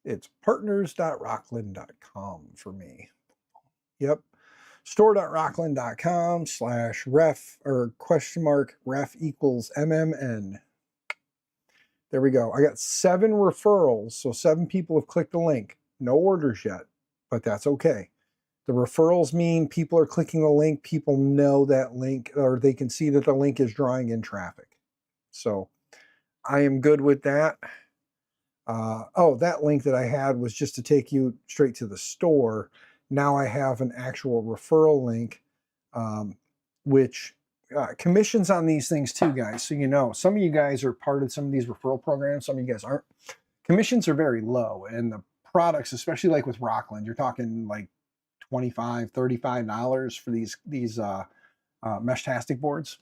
It's partners.rockland.com for me. Yep. store.rockland.com/ref or !ref equals MMN. There we go. I got 7 referrals. So 7 people have clicked the link. No orders yet, but that's okay. The referrals mean people are clicking the link. People know that link, or they can see that the link is drawing in traffic. So I am good with that. Oh, that link that I had was just to take you straight to the store. Now I have an actual referral link, which commissions on these things too, guys. So you know, some of you guys are part of some of these referral programs. Some of you guys aren't. Commissions are very low, and the products, especially like with Rockland, you're talking like $25, $35 for these Meshtastic boards.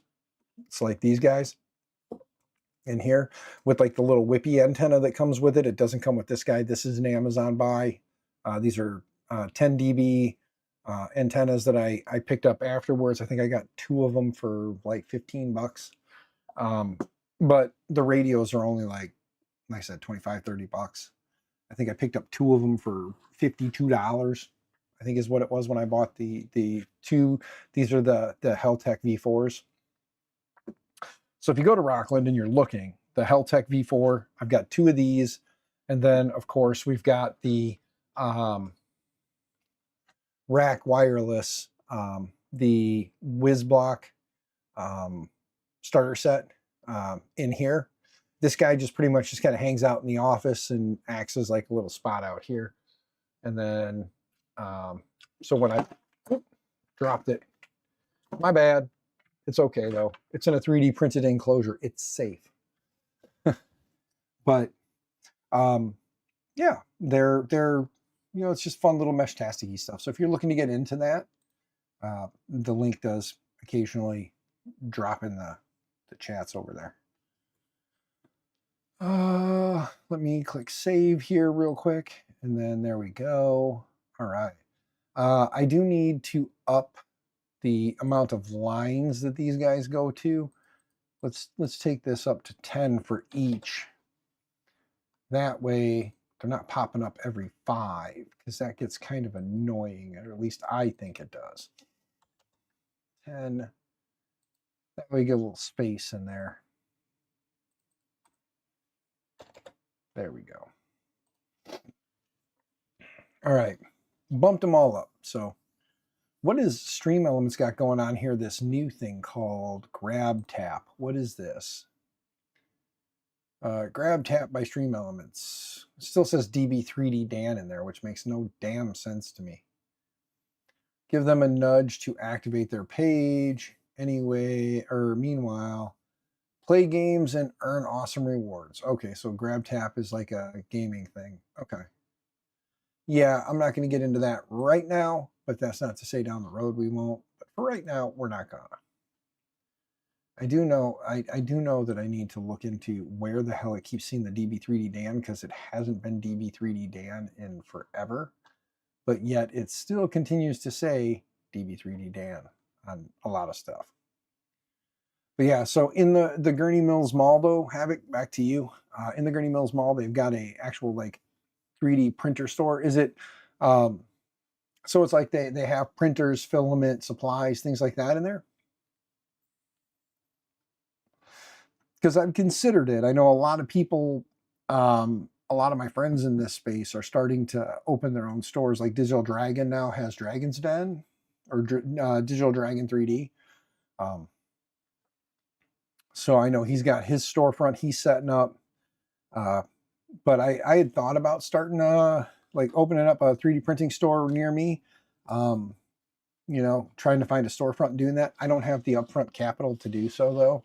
It's like these guys in here with like the little whippy antenna that comes with it. It doesn't come with this guy. This is an Amazon buy. These are 10 dB antennas that I picked up afterwards. I think I got 2 of them for like 15 bucks. But the radios are only like I said, 25, 30 bucks. I think I picked up 2 of them for $52. I think is what it was when I bought the 2. These are the Heltec V4s. So if you go to Rockland and you're looking, the Heltec V4, I've got 2 of these. And then, of course, we've got the rack wireless, the WizBlock starter set in here. This guy just pretty much just kind of hangs out in the office and acts as like a little spot out here. And then, so when I dropped it, my bad. It's okay though. It's in a 3D printed enclosure. It's safe. But yeah, they're you know, it's just fun little Meshtastic-y stuff. So if you're looking to get into that, the link does occasionally drop in the chats over there. Let me click save here real quick, and then there we go. All right. I do need to up the amount of lines that these guys go to. Let's take this up to 10 for each. That way they're not popping up every 5 because that gets kind of annoying, or at least I think it does. 10. That way you get a little space in there. There we go. All right, bumped them all up. So what is Stream Elements got going on here? This new thing called Grab Tap. What is this? Grab Tap by Stream Elements. It still says DB3D Dan in there, which makes no damn sense to me. Give them a nudge to activate their page. Anyway, or meanwhile, play games and earn awesome rewards. Okay, so Grab Tap is like a gaming thing. Okay. Yeah, I'm not going to get into that right now, but that's not to say down the road we won't. But for right now, we're not gonna. I do know that I need to look into where the hell it keeps seeing the DB3D Dan, because it hasn't been DB3D Dan in forever, but yet it still continues to say DB3D Dan on a lot of stuff. But yeah, so in the Gurney Mills Mall though, Havoc, back to you. In the Gurney Mills Mall, they've got a actual like 3D printer store. Is it so it's like they have printers, filament, supplies, things like that in there? Because I've considered it. I know a lot of people, a lot of my friends in this space are starting to open their own stores. Like Digital Dragon now has Dragon's Den, or Digital Dragon 3D. So I know he's got his storefront he's setting up. But I had thought about starting like opening up a 3D printing store near me. You know, trying to find a storefront and doing that. I don't have the upfront capital to do so though.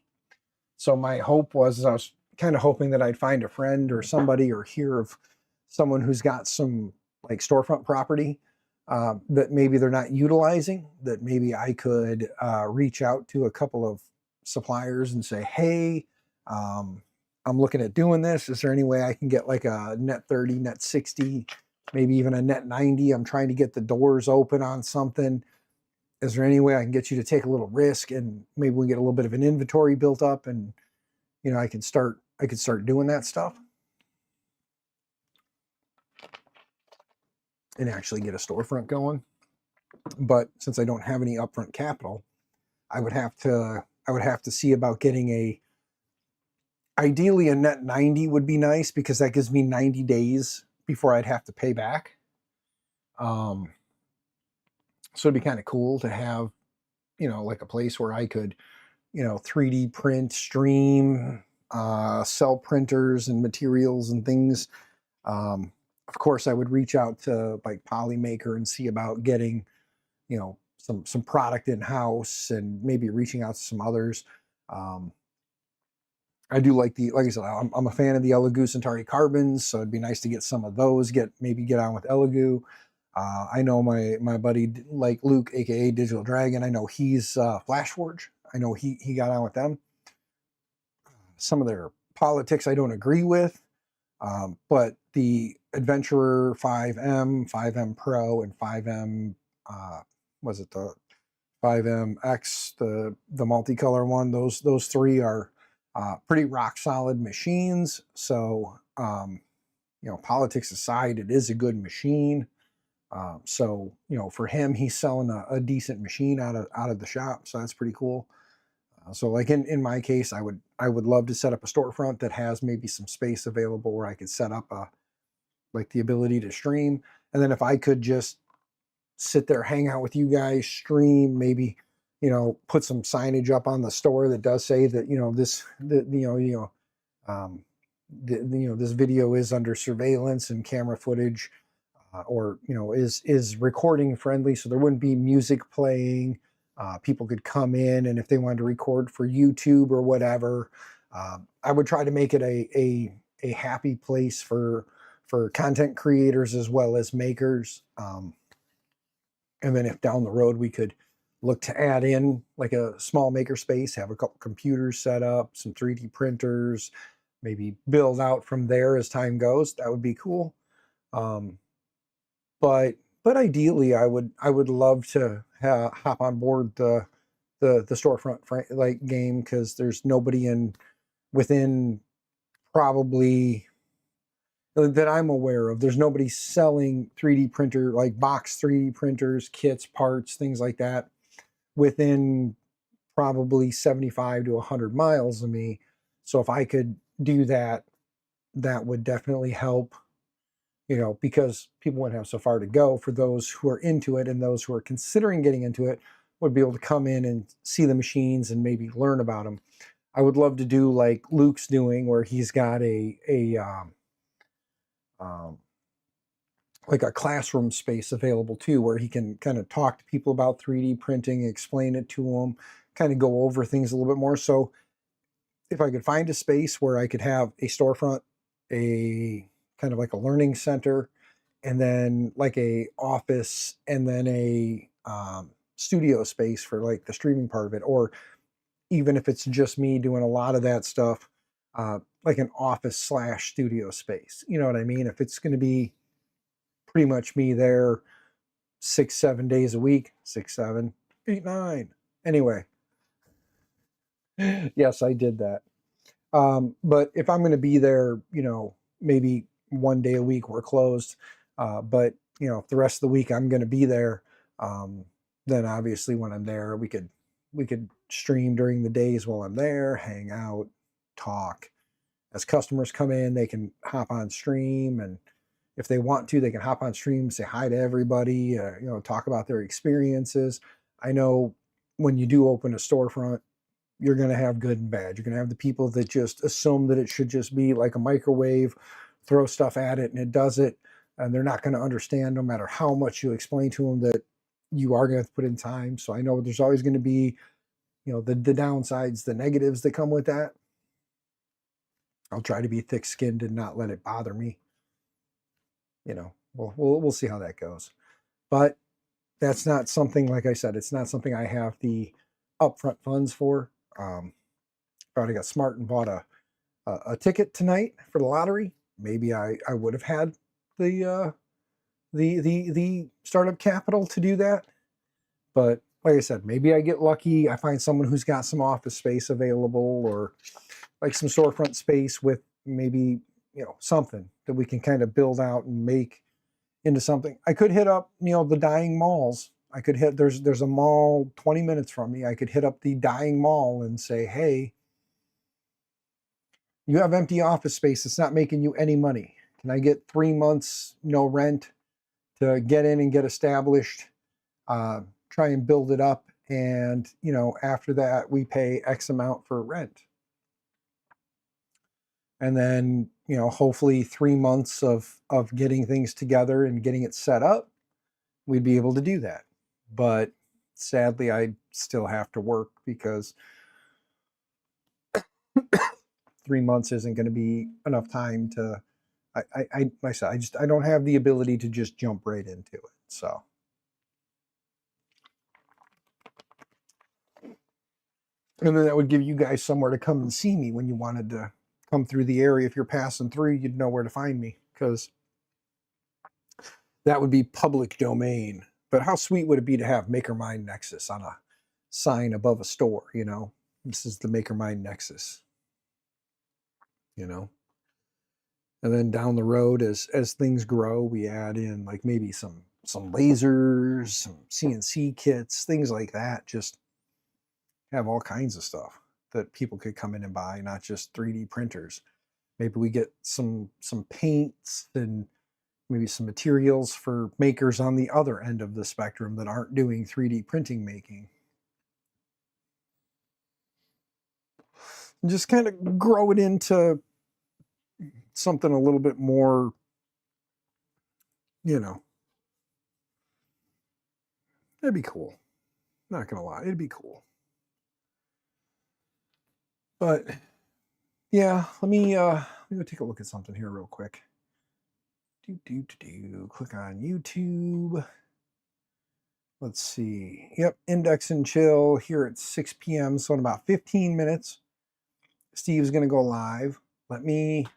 So my hope was, I was kind of hoping that I'd find a friend or somebody, or hear of someone who's got some like storefront property that maybe they're not utilizing, that maybe I could reach out to a couple of suppliers and say, hey, I'm looking at doing this. Is there any way I can get like a net 30, net 60, maybe even a net 90? I'm trying to get the doors open on something. Is there any way I can get you to take a little risk, and maybe we get a little bit of an inventory built up, and you know, I could start doing that stuff and actually get a storefront going. But since I don't have any upfront capital, I would have to see about getting ideally a net 90 would be nice, because that gives me 90 days before I'd have to pay back. So it'd be kind of cool to have, you know, like a place where I could, you know, 3D print, stream, sell printers and materials and things. Of course, I would reach out to like Polymaker and see about getting, you know, some product in house, and maybe reaching out to some others. I do like like I said, I'm a fan of the Elegoo Centauri carbons, so it'd be nice to get some of those. Maybe get on with Elegoo. I know my buddy like Luke, aka Digital Dragon. I know he's Flashforge. I know he got on with them. Some of their politics I don't agree with, but the Adventurer 5M, 5M Pro, and 5M was it the 5MX, the multicolor one? Those three are pretty rock solid machines. So you know, politics aside, it is a good machine. So, you know, for him, he's selling a decent machine out of the shop. So that's pretty cool. So like in my case, I would love to set up a storefront that has maybe some space available where I could set up like the ability to stream. And then if I could just sit there, hang out with you guys, stream, maybe, you know, put some signage up on the store that does say that, you know, this video is under surveillance and camera footage. Or, you know, is recording friendly, so there wouldn't be music playing. People could come in, and if they wanted to record for YouTube or whatever, I would try to make it a happy place for content creators as well as makers. And then if down the road we could look to add in like a small maker space, have a couple computers set up, some 3D printers, maybe build out from there as time goes, that would be cool. But ideally, I would love to hop on board the storefront like game, because there's nobody within probably that I'm aware of. There's nobody selling 3D printer, like box 3D printers, kits, parts, things like that within probably 75 to 100 miles of me. So if I could do that, that would definitely help, because people wouldn't have so far to go. For those who are into it and those who are considering getting into it, would be able to come in and see the machines and maybe learn about them. I would love to do like Luke's doing, where he's got um, like a classroom space available too, where he can kind of talk to people about 3D printing, explain it to them, kind of go over things a little bit more. So if I could find a space where I could have a storefront, a kind of like a learning center, and then like a office, and then a studio space for like the streaming part of it, or even if it's just me doing a lot of that stuff, like an office slash studio space. You know what I mean? If it's going to be pretty much me there 6, 7 days a week, 6, 7, 8, 9. Anyway, yes, I did that. But if I'm going to be there, maybe one day a week we're closed. But if the rest of the week I'm going to be there, then obviously when I'm there, we could stream during the days while I'm there, hang out, talk. As customers come in, they can hop on stream, and if they want to, they can hop on stream, say hi to everybody, talk about their experiences. I know when you do open a storefront, you're going to have good and bad. You're going to have the people that just assume that it should just be like a microwave, throw stuff at it and it does it. And they're not going to understand, no matter how much you explain to them, that you are going to have to put in time. So I know there's always going to be, the downsides, the negatives that come with that. I'll try to be thick-skinned and not let it bother me. We'll see how that goes. But that's not something, like I said, it's not something I have the upfront funds for. If I would have got smart and bought a ticket tonight for the lottery, maybe I would have had the startup capital to do that. But like I said, maybe I get lucky. I find someone who's got some office space available, or like some storefront space with maybe something that we can kind of build out and make into something. I could hit up the dying malls. I could hit there's a mall 20 minutes from me. I could hit up the dying mall and say, hey, you have empty office space. It's not making you any money. Can I get 3 months no rent to get in and get established? Try and build it up, and after that we pay X amount for rent, and then hopefully 3 months of getting things together and getting it set up, we'd be able to do that. But sadly, I still have to work, because 3 months isn't going to be enough time to. I don't have the ability to just jump right into it. So. And then that would give you guys somewhere to come and see me when you wanted to come through the area. If you're passing through, you'd know where to find me, because that would be public domain. But how sweet would it be to have MakerMind Nexus on a sign above a store? This is the MakerMind Nexus. And then down the road, as things grow, we add in like maybe some lasers, some CNC kits, things like that. Just have all kinds of stuff that people could come in and buy, not just 3D printers. Maybe we get some paints and maybe some materials for makers on the other end of the spectrum that aren't doing 3D printing making. And just kind of grow it into something a little bit more, it'd be cool. Not gonna lie, it'd be cool. But yeah, let me go take a look at something here real quick. Click on YouTube. Let's see. Yep, Index and Chill here at 6 p.m. So in about 15 minutes, Steve's going to go live. Let me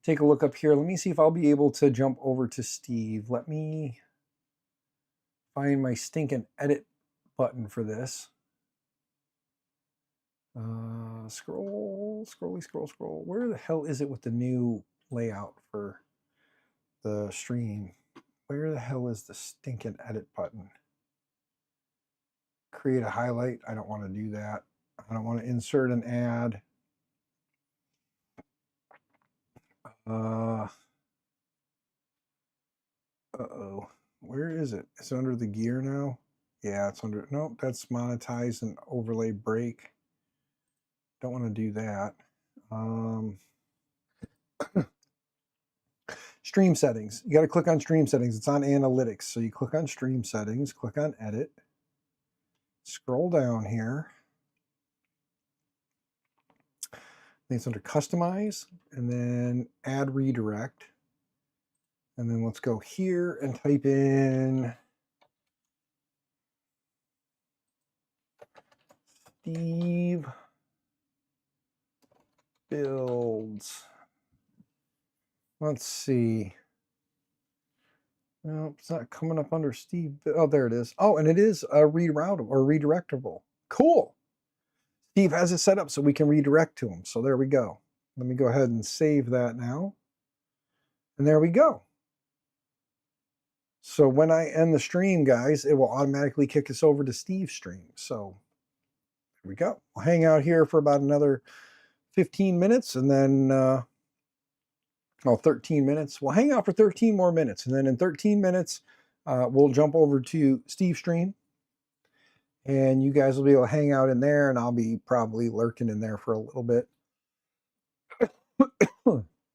take a look up here. Let me see if I'll be able to jump over to Steve. Let me find my stinking edit button for this. Scroll. Where the hell is it with the new layout for the stream. Where the hell is the stinking edit button? Create a highlight. I don't want to do that. I don't want to insert an ad. Uh-oh. Where is it? Is it under the gear now? Yeah, it's under. Nope, that's monetize and overlay break. Don't want to do that. Stream settings. You got to click on stream settings. It's on analytics. So you click on stream settings, click on edit, scroll down here. Then it's under customize and then add redirect. And then let's go here and type in Steve builds. Let's see. No, it's not coming up under Steve. Oh, there it is. Oh, and it is a reroutable or redirectable. Cool. Steve has it set up so we can redirect to him. So there we go. Let me go ahead and save that now. And there we go. So when I end the stream, guys, it will automatically kick us over to Steve's stream. So there we go. We'll hang out here for about another 15 minutes and then, 13 minutes. We'll hang out for 13 more minutes. And then in 13 minutes, we'll jump over to Steve's stream. And you guys will be able to hang out in there, and I'll be probably lurking in there for a little bit.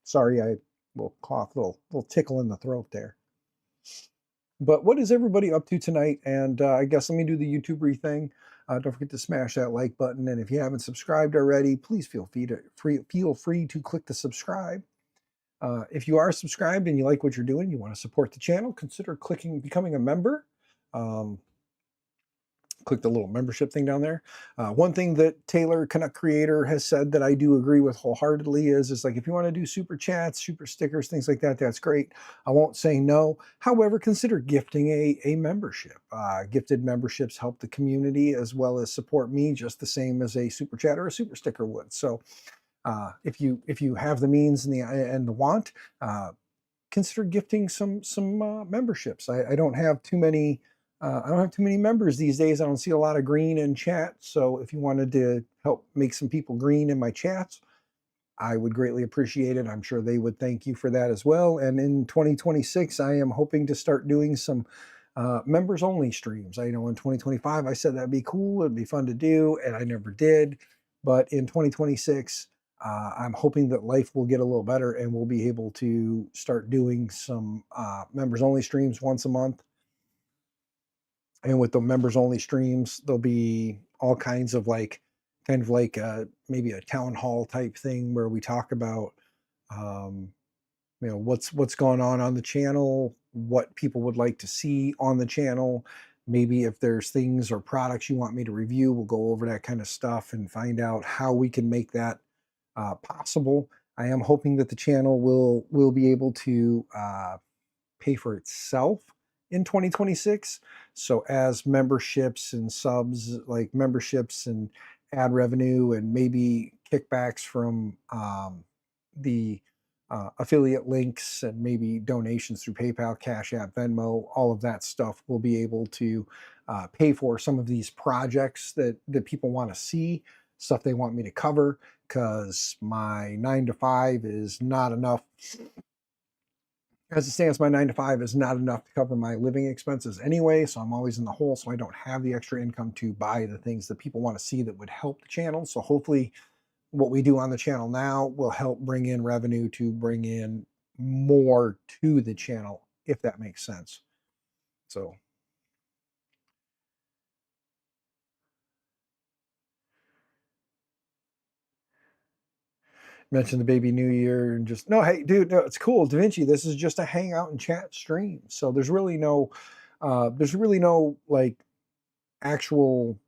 Sorry, I will cough, little tickle in the throat there. But what is everybody up to tonight? And I guess let me do the YouTubery thing. Don't forget to smash that like button. And if you haven't subscribed already, please feel free to click the subscribe. If you are subscribed and you like what you're doing, you want to support the channel, consider becoming a member. Click the little membership thing down there. One thing that Taylor Canuck Creator has said that I do agree with wholeheartedly is like, if you want to do super chats, super stickers, things like that, that's great. I won't say no. However, consider gifting a membership. Gifted memberships help the community as well as support me just the same as a super chat or a super sticker would. So if you have the means and the want, consider gifting some memberships. I don't have too many. I don't have too many members these days. I don't see a lot of green in chat. So if you wanted to help make some people green in my chats, I would greatly appreciate it. I'm sure they would thank you for that as well. And in 2026, I am hoping to start doing some members only streams. I know in 2025, I said that'd be cool. It'd be fun to do. And I never did. But in 2026, I'm hoping that life will get a little better and we'll be able to start doing some members only streams once a month. And with the members only streams, there'll be all kinds of maybe a town hall type thing where we talk about, what's going on the channel, what people would like to see on the channel. Maybe if there's things or products you want me to review, we'll go over that kind of stuff and find out how we can make that possible. I am hoping that the channel will be able to pay for itself in 2026. So as memberships and subs, like memberships and ad revenue and maybe kickbacks from the affiliate links and maybe donations through PayPal, Cash App, Venmo, all of that stuff will be able to pay for some of these projects that people want to see, stuff they want me to cover, because my 9 to 5 is not enough. As it stands, my 9 to 5 is not enough to cover my living expenses anyway, so I'm always in the hole, so I don't have the extra income to buy the things that people want to see that would help the channel. So hopefully what we do on the channel now will help bring in revenue to bring in more to the channel, if that makes sense. So mention the baby new year and just hey dude, no, it's cool. Da Vinci, this is just a hangout and chat stream, so there's really no like actual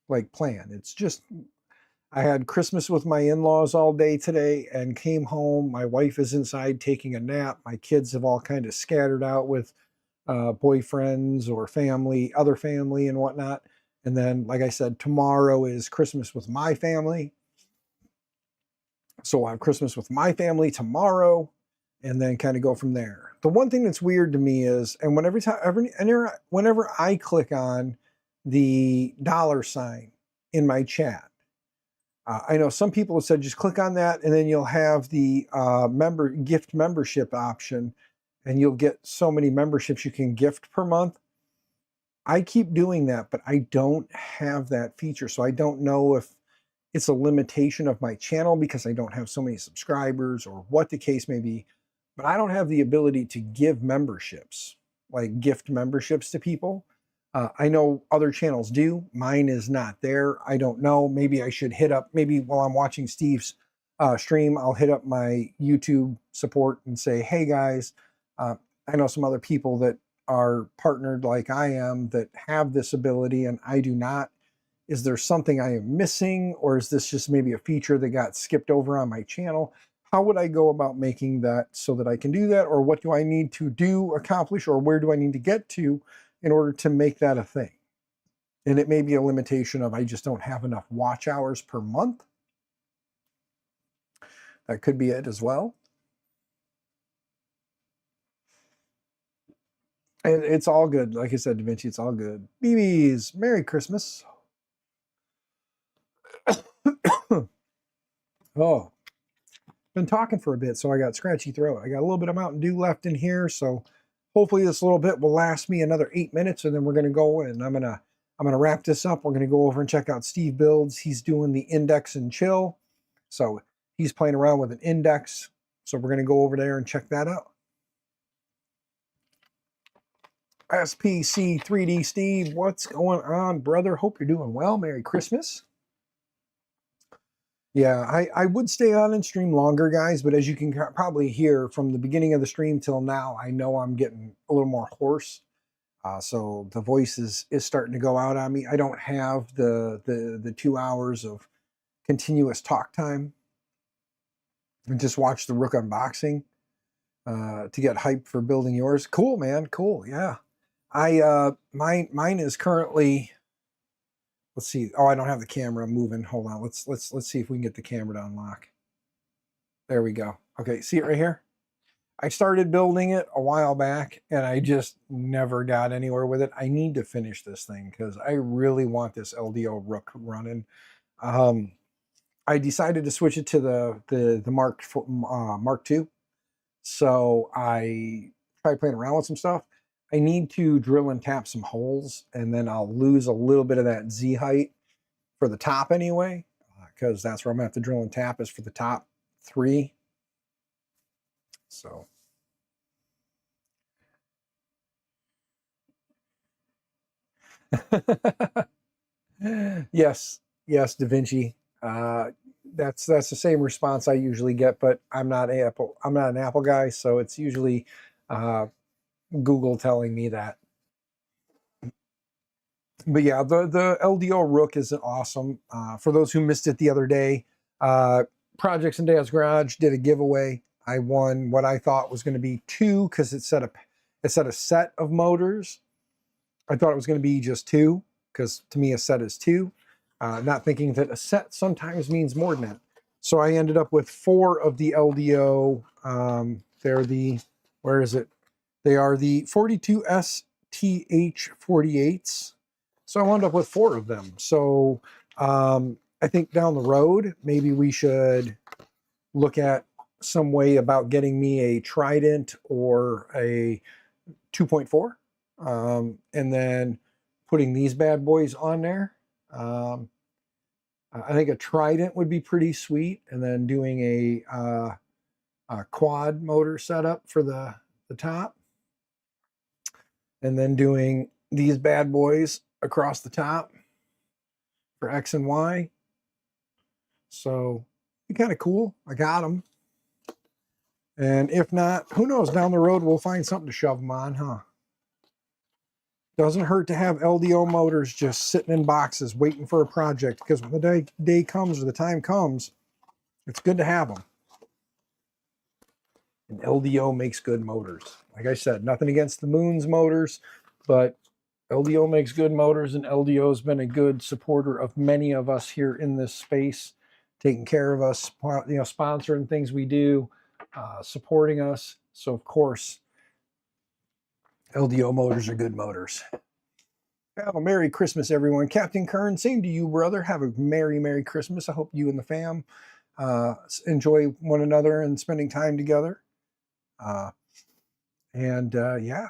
like plan. It's just I had Christmas with my in-laws all day today and came home. My wife is inside taking a nap. My kids have all kind of scattered out with boyfriends or other family and whatnot. And then, like I said, tomorrow is Christmas with my family. So I have Christmas with my family tomorrow. and then kind of go from there. The one thing that's weird to me is, and whenever I click on the $sign in my chat, I know some people have said just click on that and then you'll have the gift membership option and you'll get so many memberships you can gift per month. I keep doing that, but I don't have that feature. So I don't know if it's a limitation of my channel because I don't have so many subscribers or what the case may be. But I don't have the ability to give memberships, like gift memberships to people. I know other channels do. Mine is not there. I don't know. Maybe I should hit up, maybe while I'm watching Steve's stream, I'll hit up my YouTube support and say, hey guys, I know some other people that are partnered like I am that have this ability and I do not. Is there something I am missing, or is this just maybe a feature that got skipped over on my channel? How would I go about making that so that I can do that? Or what do I need to do, accomplish, or where do I need to get to in order to make that a thing? And it may be a limitation of I just don't have enough watch hours per month. That could be it as well. And it's all good. Like I said, Da Vinci, it's all good. BBs, Merry Christmas. Oh, been talking for a bit, so I got scratchy throat. I got a little bit of Mountain Dew left in here, so hopefully this little bit will last me another 8 minutes, and then we're gonna go and I'm gonna wrap this up. We're gonna go over and check out Steve Builds. He's doing the index and chill, so he's playing around with an index. So we're gonna go over there and check that out. SPC 3D Steve, what's going on, brother? Hope you're doing well. Merry Christmas. Yeah, I would stay on and stream longer, guys, but as you can probably hear from the beginning of the stream till now, I know I'm getting a little more hoarse. So the voice is starting to go out on me. I don't have the 2 hours of continuous talk time. I just watch the Rook unboxing to get hyped for building yours. Cool, man. Cool. Yeah. Mine is currently, let's see. Oh, I don't have the camera moving. Hold on. Let's see if we can get the camera to unlock. There we go. Okay, see it right here? I started building it a while back and I just never got anywhere with it. I need to finish this thing because I really want this LDO Rook running. I decided to switch it to the Mark II. So I tried playing around with some stuff. I need to drill and tap some holes, and then I'll lose a little bit of that Z height for the top anyway, because that's where I'm going to have to drill and tap is for the top 3. So. Yes, Da Vinci. That's the same response I usually get, but I'm not an Apple guy, so it's usually Google telling me that. But yeah, the LDO Rook is awesome. For those who missed it the other day, Projects in Dad's Garage did a giveaway. I won what I thought was going to be 2 because it said a set of motors. I thought it was going to be just 2 because to me a set is 2. Not thinking that a set sometimes means more than that. So I ended up with 4 of the LDO. They're the, where is it? They are the 42S TH48s. So I wound up with 4 of them. So I think down the road, maybe we should look at some way about getting me a Trident or a 2.4. And then putting these bad boys on there. I think a Trident would be pretty sweet. And then doing a quad motor setup for the top. And then doing these bad boys across the top for X and Y. So, be kind of cool. I got them. And if not, who knows, down the road we'll find something to shove them on, huh? Doesn't hurt to have LDO motors just sitting in boxes waiting for a project, because when the day comes or the time comes, it's good to have them. And LDO makes good motors. Like I said, nothing against the Moon's motors, but LDO makes good motors, and LDO's been a good supporter of many of us here in this space, taking care of us, you know, sponsoring things we do. supporting us. So, of course, LDO motors are good motors. Have a Merry Christmas, everyone. Captain Kern, same to you, brother. Have a Merry Christmas. I hope you and the fam enjoy one another and spending time together. Yeah,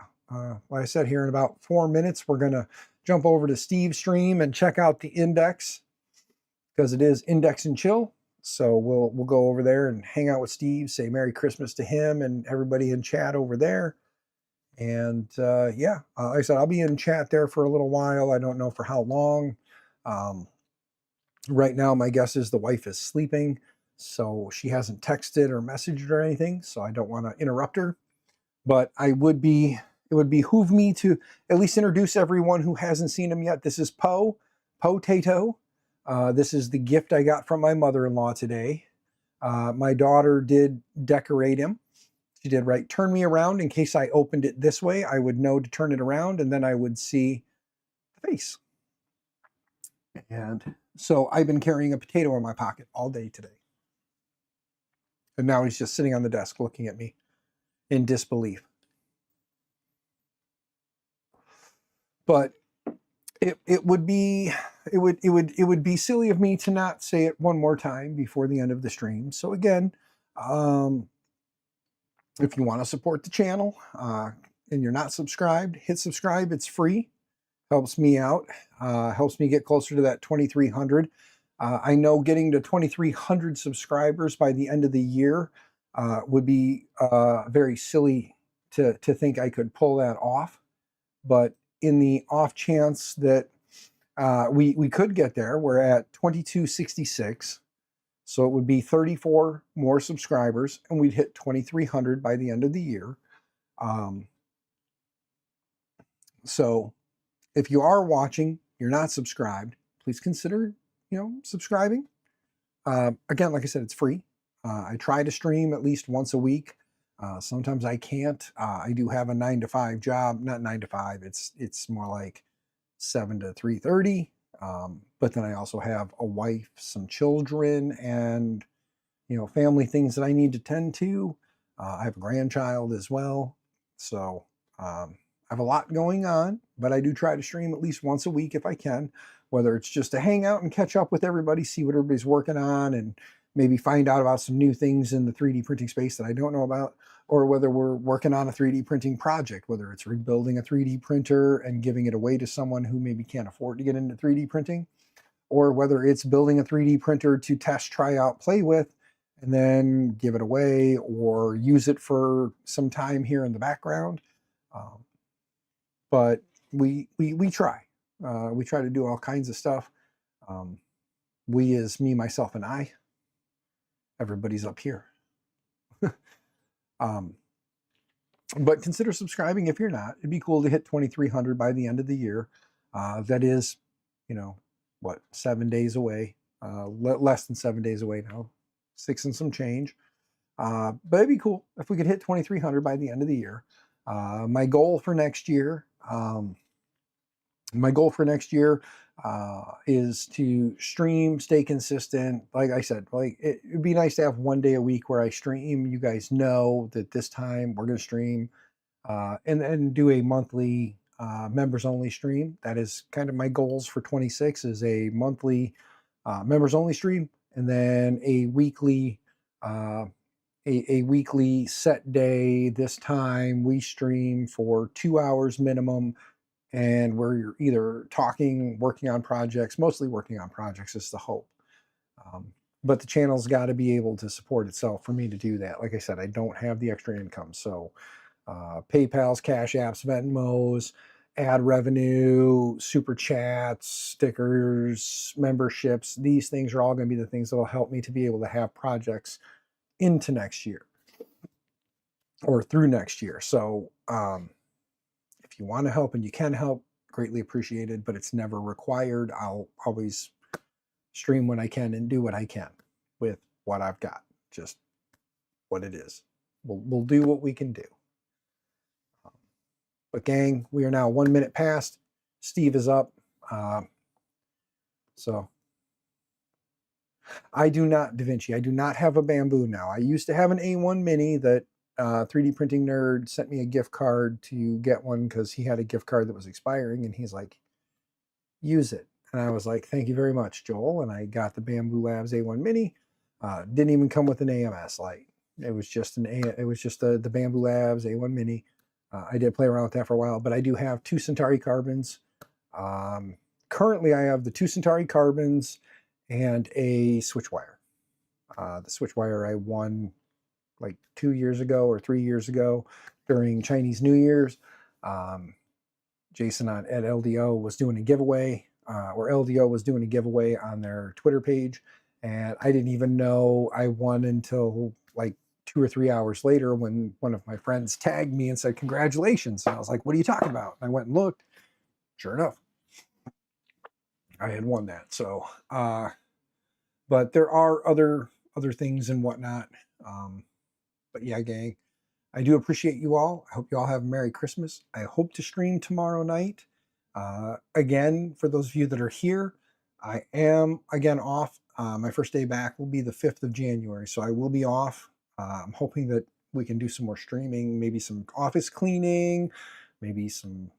like I said, here in about 4 minutes, we're going to jump over to Steve's stream and check out the index, because it is Index and Chill. So we'll go over there and hang out with Steve, say Merry Christmas to him and everybody in chat over there. And yeah, like I said, I'll be in chat there for a little while. I don't know for how long. Right now, my guess is the wife is sleeping, so she hasn't texted or messaged or anything, so I don't want to interrupt her. But it would behoove me to at least introduce everyone who hasn't seen him yet. This is Potato. This is the gift I got from my mother-in-law today. My daughter did decorate him. She did right. Turn me around in case I opened it this way. I would know to turn it around, and then I would see the face. And so I've been carrying a potato in my pocket all day today. And now he's just sitting on the desk looking at me in disbelief. But it would be silly of me to not say it one more time before the end of the stream. So again, if you want to support the channel and you're not subscribed, hit subscribe. It's free. Helps me out. Helps me get closer to that 2,300. I know getting to 2,300 subscribers by the end of the year would be very silly to think I could pull that off. But in the off chance that we could get there, we're at 2266. So it would be 34 more subscribers, and we'd hit 2,300 by the end of the year. So if you are watching, you're not subscribed, please consider, subscribing. Again, like I said, it's free. I try to stream at least once a week. Sometimes I can't. I do have a 9-to-5 job, not 9 to 5. It's more like 7 to 3:30. But then I also have a wife, some children, and family things that I need to tend to. I have a grandchild as well, so I have a lot going on. But I do try to stream at least once a week if I can, whether it's just to hang out and catch up with everybody, see what everybody's working on, and maybe find out about some new things in the 3D printing space that I don't know about, or whether we're working on a 3D printing project, whether it's rebuilding a 3D printer and giving it away to someone who maybe can't afford to get into 3D printing, or whether it's building a 3D printer to test, try out, play with, and then give it away or use it for some time here in the background. But we try. We try to do all kinds of stuff. We is me, myself, and I. Everybody's up here. But consider subscribing if you're not. It'd be cool to hit 2,300 by the end of the year. That is, 7 days away. Less than 7 days away now. 6 and some change. But it'd be cool if we could hit 2,300 by the end of the year. My goal for next year is to stream, stay consistent. Like I said, it'd be nice to have 1 day a week where I stream. You guys know that this time we're going to stream, and then do a monthly members only stream. That is kind of my goals for 26, is a monthly members only stream, and then a weekly set day. This time we stream for 2 hours minimum, and we're either talking, working on projects. Mostly working on projects is the hope. But the channel's got to be able to support itself for me to do that. Like I said, I don't have the extra income. So PayPal's, Cash Apps, Venmos, ad revenue, super chats, stickers, memberships, these things are all going to be the things that will help me to be able to have projects into next year or through next year. So if you want to help and you can help, greatly appreciated, but it's never required. I'll always stream when I can and do what I can with what I've got, just what it is. We'll do what we can do. But gang, we are now 1 minute past. Steve is up. So I do not, Da Vinci. I do not have a Bamboo now. I used to have an A1 Mini that 3D Printing Nerd sent me a gift card to get one because he had a gift card that was expiring, and he's like, use it. And I was like, thank you very much, Joel. And I got the Bamboo Labs A1 Mini. Didn't even come with an AMS light. It was just the Bamboo Labs A1 Mini. I did play around with that for a while, but I do have 2 Centauri carbons. Currently, I have the 2 Centauri carbons and a switch wire. The switch wire I won like 2 years ago or 3 years ago during Chinese New Year's. Jason at LDO was doing a giveaway, or LDO was doing a giveaway on their Twitter page, and I didn't even know I won until like 2 or 3 hours later when one of my friends tagged me and said, congratulations. And I was like, what are you talking about? And I went and looked. Sure enough, I had won that. So, but there are other things and whatnot. But yeah, gang, I do appreciate you all. I hope you all have a Merry Christmas. I hope to stream tomorrow night. Again, for those of you that are here, I am again off. My first day back will be the 5th of January, so I will be off. I'm hoping that we can do some more streaming, maybe some office cleaning, maybe some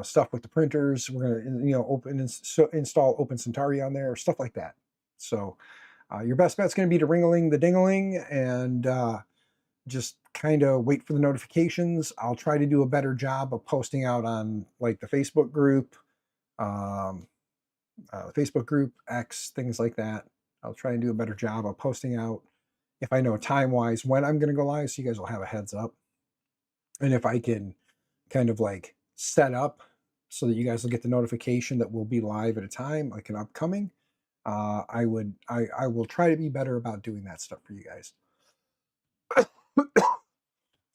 stuff with the printers. We're gonna install Open Centauri on there, stuff like that. So your best bet's going to be to ring-a-ling the ding-a-ling and just kind of wait for the notifications. I'll try to do a better job of posting out on like the Facebook group, X, things like that. I'll try and do a better job of posting out if I know time-wise when I'm going to go live, so you guys will have a heads up. And if I can kind of like set up so that you guys will get the notification that we'll be live at a time, like an upcoming, I will try to be better about doing that stuff for you guys.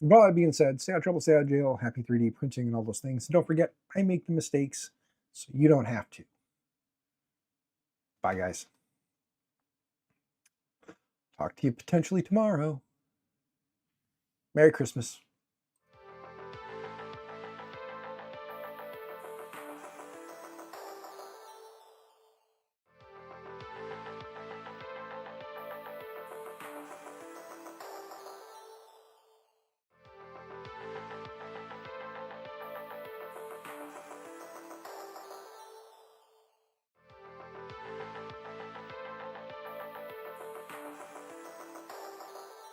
With all that being said, stay out of trouble, stay out of jail, happy 3D printing and all those things. And don't forget, I make the mistakes so you don't have to. Bye, guys. Talk to you potentially tomorrow. Merry Christmas.